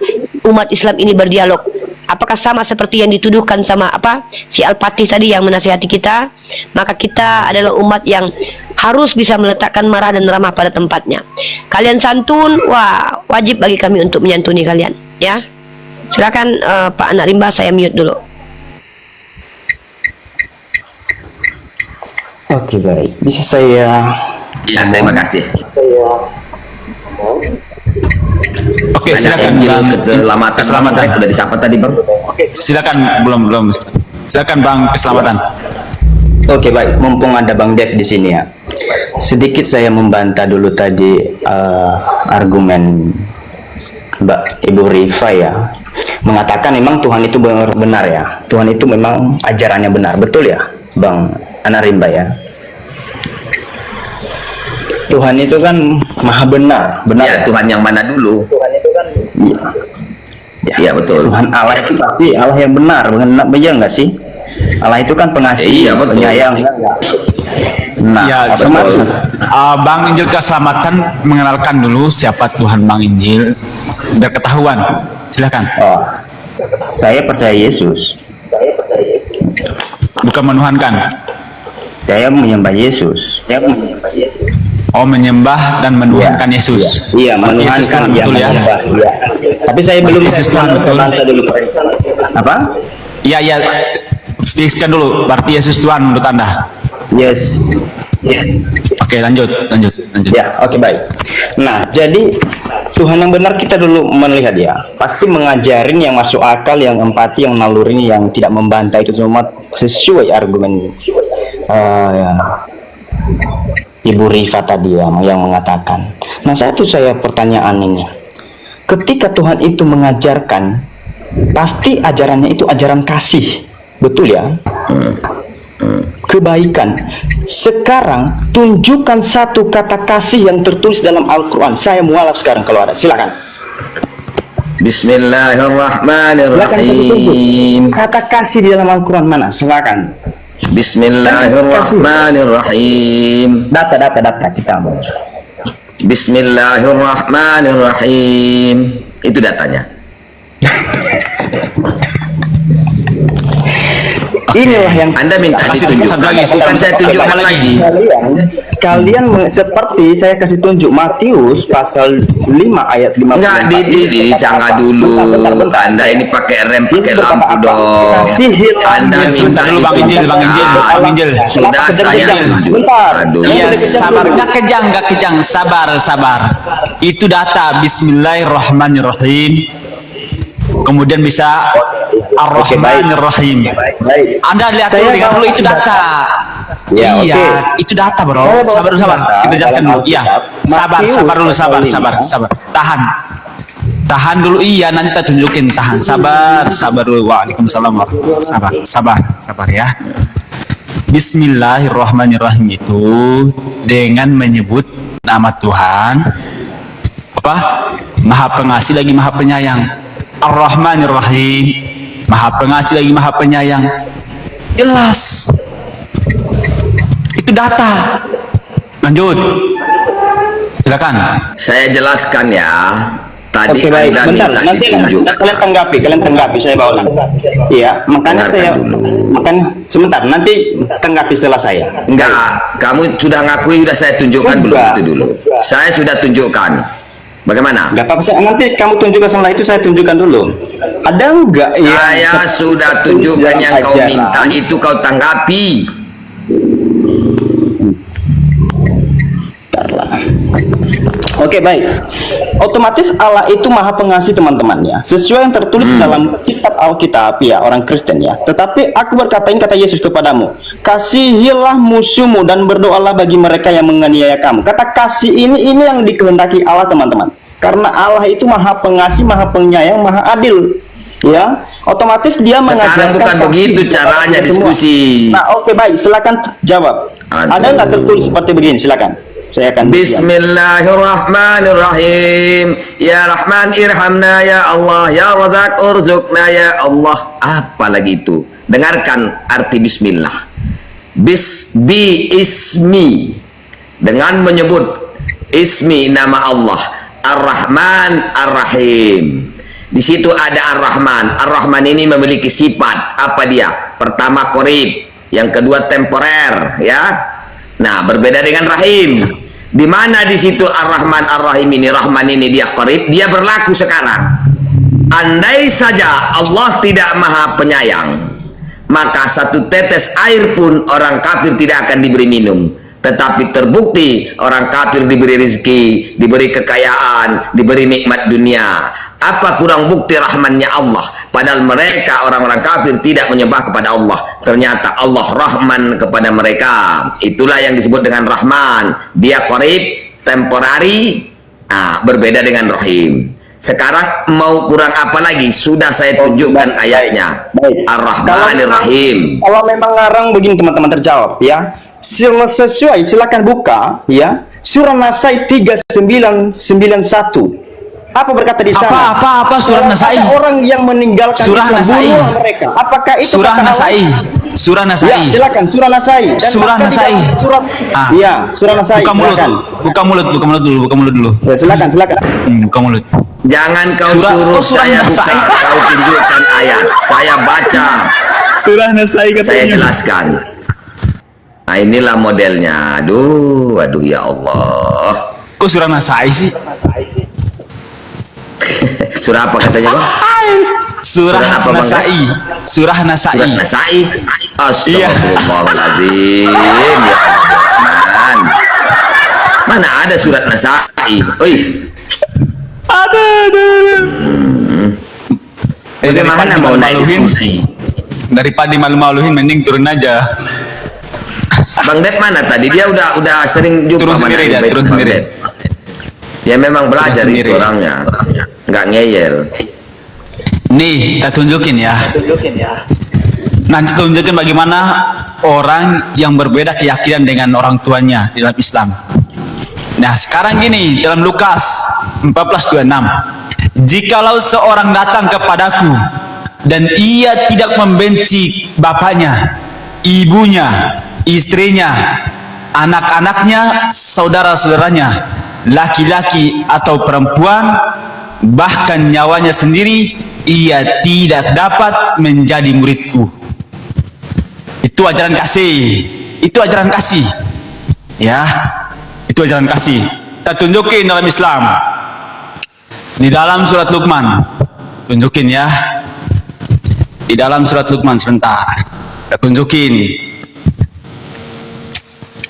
umat Islam ini berdialog. Apakah sama seperti yang dituduhkan sama si Al-Fatih tadi yang menasihati kita? Maka kita adalah umat yang harus bisa meletakkan marah dan ramah pada tempatnya. Kalian santun, wah wajib bagi kami untuk menyantuni kalian, ya. Silakan Pak Anak Rimba, saya mute dulu. Oke, baik. Bisa saya? Ya, terima kasih. Oke, silakan Bang. Keselamatan udah disapa tadi Bang. Silakan, belum. Silakan Bang, keselamatan. Oke, baik. Mumpung ada Bang Dev di sini ya, sedikit saya membantah dulu tadi argumen Ibu Rifa ya, mengatakan memang Tuhan itu benar ya. Tuhan itu memang ajarannya benar, betul ya, Bang Anak Rimba ya. Tuhan itu kan maha benar ya, Tuhan yang mana dulu? Tuhan itu kan iya betul. Tuhan Allah itu pasti Allah yang benar, benar nggak sih? Allah itu kan pengasih, penyayang. Nah, ya, Bang Injil Keselamatan mengenalkan dulu siapa Tuhan Bang Injil biar ketahuan. Silakan. Oh, saya percaya Yesus. Bukan menuhankan. Saya menyembah Yesus. Oh, menyembah dan menuhankan Yesus. Iya, menuhankan betul ya. Ya. Tapi saya belum Yesus Tuhan betul. Apa? Iya. Fikskan dulu, berarti Yesus Tuhan menurut Anda. Yes. Oke, lanjut. Ya, oke, baik. Nah, jadi Tuhan yang benar kita dulu melihat ya, pasti mengajarin yang masuk akal, yang empati, yang naluri, yang tidak membantah, itu semua sesuai argumen Ibu Rifa tadi ya, yang mengatakan. Nah, saya pertanyaan ini. Ketika Tuhan itu mengajarkan, pasti ajarannya itu ajaran kasih, betul ya? Kebaikan. Sekarang tunjukkan satu kata kasih yang tertulis dalam Al-Quran. Saya mualaf sekarang kalau ada, silakan. Bismillahirrahmanirrahim. Kata kasih di dalam Al-Quran mana? Silakan. Bismillahirrahmanirrahim. Data kita. Bismillahirrahmanirrahim. Itu datanya. Inilah yang Anda minta ditunjukkan, lagi, bukan saya tunjukkan lagi. Kalian seperti saya kasih tunjuk Matius pasal 5 ayat 54. Enggak, jangan dulu. Anda ini pakai rem, pakai lampu dong. Anda minta dulu Bang Injil. Sudah saya tunjuk. Aduh. Iya, sabar, nggak kejang, sabar. Itu data. Bismillahirrahmanirrahim. Kemudian bisa Ar-Rahmanir-Rahim. Anda lihat dulu itu data. Ya, iya, itu data, bro. Sabar. Kita jelaskan dulu. Iya, sabar dulu. Tahan dulu. Iya, nanti kita tunjukin. Tahan. Sabar dulu. Waalaikumsalam warahmatullahi. Sabar ya. Bismillahirrahmanirrahim itu dengan menyebut nama Tuhan apa? Maha Pengasih lagi Maha Penyayang. Ar-Rahmanir-Rahim, Maha Pengasih lagi Maha Penyayang. Jelas. Itu data. Lanjut. Silakan. Saya jelaskan ya. Tadi Oke, baik. Anda Bentar, minta nanti ditunjukkan. kalian tanggapi, saya bawa ulang. Iya, makanya sebentar, nanti tanggapi setelah saya. Enggak, kamu sudah ngakui, sudah saya tunjukkan belum itu dulu. Saya sudah tunjukkan. Bagaimana? Enggak apa-apa, nanti kamu tunjukkan setelah itu, saya tunjukkan dulu. Ada enggak Saya sudah tunjukkan yang kau minta, itu kau tanggapi. Oke, baik. Otomatis Allah itu Maha Pengasih, teman-teman ya. Sesuai yang tertulis dalam kitab Alkitab ya, orang Kristen ya. Tetapi aku berkatain kata Yesus kepadamu, kasihilah musuhmu dan berdoalah bagi mereka yang menganiaya kamu. Kata kasih ini yang dikehendaki Allah, teman-teman. Karena Allah itu Maha Pengasih, Maha Penyayang, Maha Adil. Ya, otomatis dia mengajarkan. Sekarang bukan begitu caranya diskusi. Nah, oke, baik. Silakan jawab. Ada nggak tertulis seperti begini? Silakan. Saya akan Bismillahirrahmanirrahim. Ya Rahman irhamna ya Allah, ya Razak urzukna ya Allah. Apa lagi itu? Dengarkan arti bismillah. Ismi, dengan menyebut ismi, nama Allah, Ar-Rahman Ar-Rahim. Di situ ada Ar-Rahman. Ar-Rahman ini memiliki sifat apa dia? Pertama qarib, yang kedua temporer, ya. Nah, berbeda dengan Rahim. Di mana di situ Ar-Rahman Ar-Rahim ini, Rahman ini dia qarib, dia berlaku sekarang. Andai saja Allah tidak Maha Penyayang, maka satu tetes air pun orang kafir tidak akan diberi minum. Tetapi terbukti orang kafir diberi rezeki, diberi kekayaan, diberi nikmat dunia. Apa kurang bukti rahmannya Allah? Padahal mereka orang-orang kafir tidak menyembah kepada Allah. Ternyata Allah Rahman kepada mereka. Itulah yang disebut dengan Rahman. Dia qarib, temporari, berbeda dengan Rahim. Sekarang mau kurang apa lagi? Sudah saya tunjukkan ayatnya. Ar-Rahmanir Rahim. Kalau memang ngarang begini, teman-teman, terjawab ya. Sesuai, silakan buka ya. Surah Nasai 3991. Apa berkata di sana? Apa surah Nasai? Orang yang meninggalkan surah Nasai. Mereka. Apakah itu surah Nasai? Surah Nasai. Ya, silakan surah Nasai. Dan surah Nasai. Iya, surah Nasai. Buka mulut dulu. Ya, silakan. Buka mulut. Jangan kau suruh saya buka, kau tunjukkan ayat. Saya baca. Surah Nasai katanya. Saya jelaskan. Nah, inilah modelnya. Aduh ya Allah. Kok surah Nasai sih? Surah apa katanya, Bang? Surah apa, Nasai. surah Nasai. Surat Nasai. Iya. Astagfirullahaladzim. Ya Rahman. Mana ada surat Nasai? Oi. Ada. Bagaimana mau naik diskusi? Daripada dimalu-maluin mending turun aja. Bang Dep mana tadi? Dia udah sering jumpa Turun sama sendiri dia, Nabi turun Bang sendiri. Dep. Ya memang belajar Turun itu sendiri. orangnya. Nggak ngeyel. Nih, kita tunjukin ya. Nanti tunjukin bagaimana orang yang berbeda keyakinan dengan orang tuanya di dalam Islam. Nah, sekarang gini, dalam Lukas 14:26. Jikalau seorang datang kepadaku dan ia tidak membenci bapaknya, ibunya, istrinya, anak-anaknya, saudara-saudaranya, laki-laki atau perempuan, bahkan nyawanya sendiri, ia tidak dapat menjadi muridku. Itu ajaran kasih. Itu ajaran kasih. Ya, itu ajaran kasih. Kita tunjukin dalam Islam. Di dalam surat Luqman. Tunjukin ya. Di dalam surat Luqman sebentar. Kita tunjukin.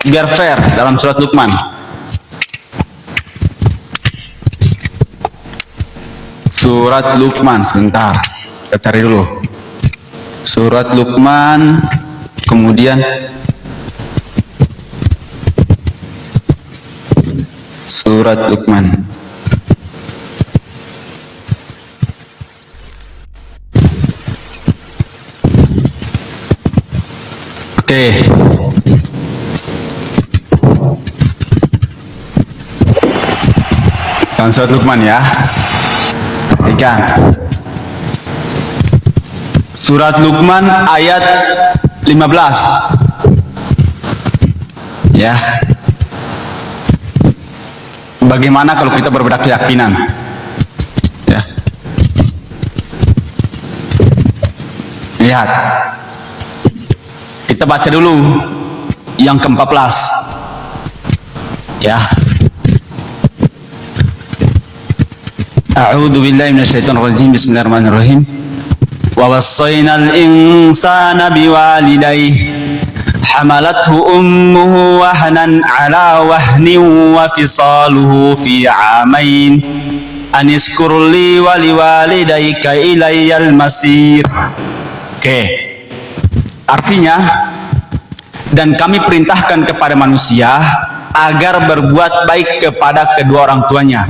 Biar fair dalam surat Luqman. Surat Luqman sebentar. Kita cari dulu. Surat Luqman, kemudian surat Luqman. Oke. Dalam surat Luqman ya. Perhatikan. Surat Luqman ayat 15. Ya. Bagaimana kalau kita berbeda keyakinan? Ya. Lihat. Kita baca dulu yang ke-14. Ya. A'udzu billahi minasyaitonir rajim. Bismillahirrahmanirrahim. Wa wassaynal insana biwalidayhi hamalathu ummuhu wahnan ala wahnin wa fisaluhu fi 'amain an ishkur li wa liwalidayka ilayyal masir. Oke. Artinya, dan kami perintahkan kepada manusia agar berbuat baik kepada kedua orang tuanya.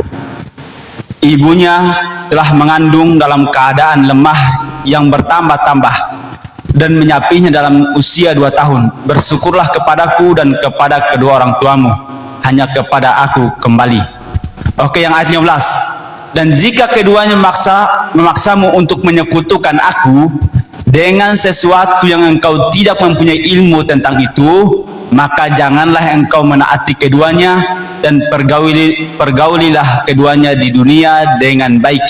Ibunya telah mengandung dalam keadaan lemah yang bertambah-tambah dan menyapinya dalam usia 2 tahun. Bersyukurlah kepadaku dan kepada kedua orang tuamu. Hanya kepada aku kembali. Oke, yang ayat 15. Dan jika keduanya memaksamu untuk menyekutukan aku dengan sesuatu yang engkau tidak mempunyai ilmu tentang itu, maka janganlah engkau menaati keduanya dan pergaulilah keduanya di dunia dengan baik,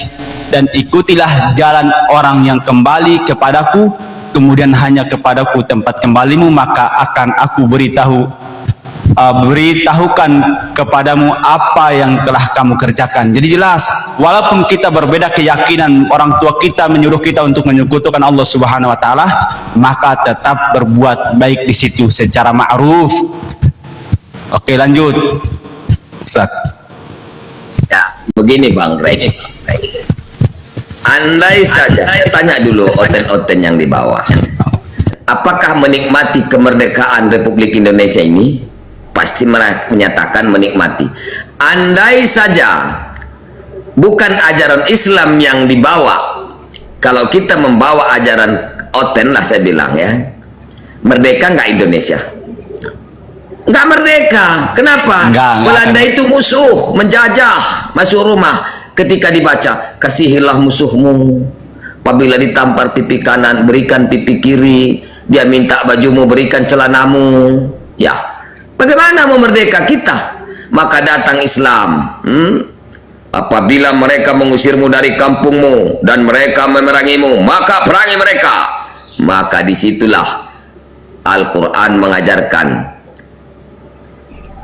dan ikutilah jalan orang yang kembali kepadaku, kemudian hanya kepadaku tempat kembalimu, maka akan aku beritahukan kepadamu apa yang telah kamu kerjakan. Jadi jelas, walaupun kita berbeda keyakinan, orang tua kita menyuruh kita untuk menyekutukan Allah Subhanahu wa taala, maka tetap berbuat baik di situ secara ma'ruf. Oke, lanjut. Ustaz. Ya, begini Bang Rey. Andai saja, saya tanya dulu oten-oten yang di bawah. Apakah menikmati kemerdekaan Republik Indonesia ini? Pasti menyatakan menikmati. Andai saja bukan ajaran Islam yang dibawa, kalau kita membawa ajaran oten lah saya bilang ya, merdeka nggak Indonesia? Nggak merdeka. Kenapa? Belanda itu musuh, menjajah, masuk rumah. Ketika dibaca, kasihilah musuhmu, apabila ditampar pipi kanan berikan pipi kiri, dia minta bajumu berikan celanamu. Ya, bagaimana mau merdeka kita? Maka datang Islam. Apabila mereka mengusirmu dari kampungmu dan mereka memerangimu, maka perangi mereka. Maka disitulah Al-Quran mengajarkan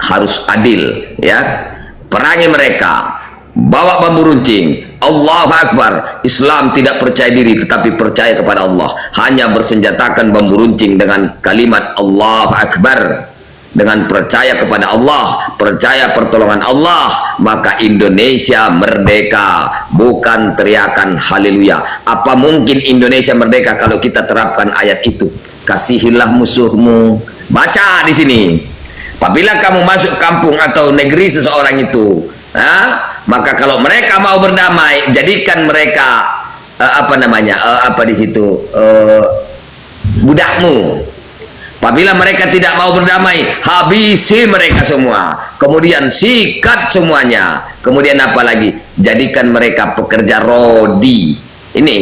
harus adil, ya. Perangi mereka, bawa bambu runcing. Allahu Akbar. Islam tidak percaya diri tetapi percaya kepada Allah, hanya bersenjatakan bambu runcing dengan kalimat Allahu Akbar. Dengan percaya kepada Allah, percaya pertolongan Allah, maka Indonesia merdeka, bukan teriakan haleluya. Apa mungkin Indonesia merdeka kalau kita terapkan ayat itu? Kasihilah musuhmu. Baca di sini. Apabila kamu masuk kampung atau negeri seseorang itu, maka kalau mereka mau berdamai, jadikan mereka apa di situ budakmu. Apabila mereka tidak mau berdamai, habisi mereka semua. Kemudian sikat semuanya. Kemudian apa lagi? Jadikan mereka pekerja rodi. Ini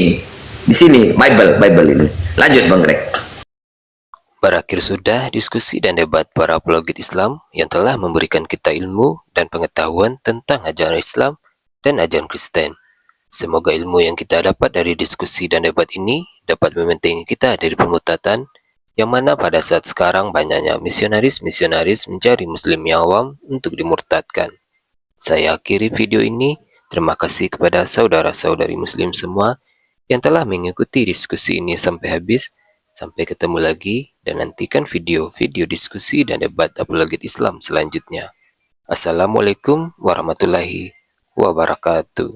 di sini Bible ini. Lanjut Bang Greg. Berakhir sudah diskusi dan debat para apologet Islam yang telah memberikan kita ilmu dan pengetahuan tentang ajaran Islam dan ajaran Kristen. Semoga ilmu yang kita dapat dari diskusi dan debat ini dapat membentengi kita dari permutatan, yang mana pada saat sekarang banyaknya misionaris-misionaris mencari muslim yang awam untuk dimurtadkan. Saya akhiri video ini. Terima kasih kepada saudara-saudari muslim semua yang telah mengikuti diskusi ini sampai habis. Sampai ketemu lagi dan nantikan video-video diskusi dan debat apologet Islam selanjutnya. Assalamualaikum warahmatullahi wabarakatuh.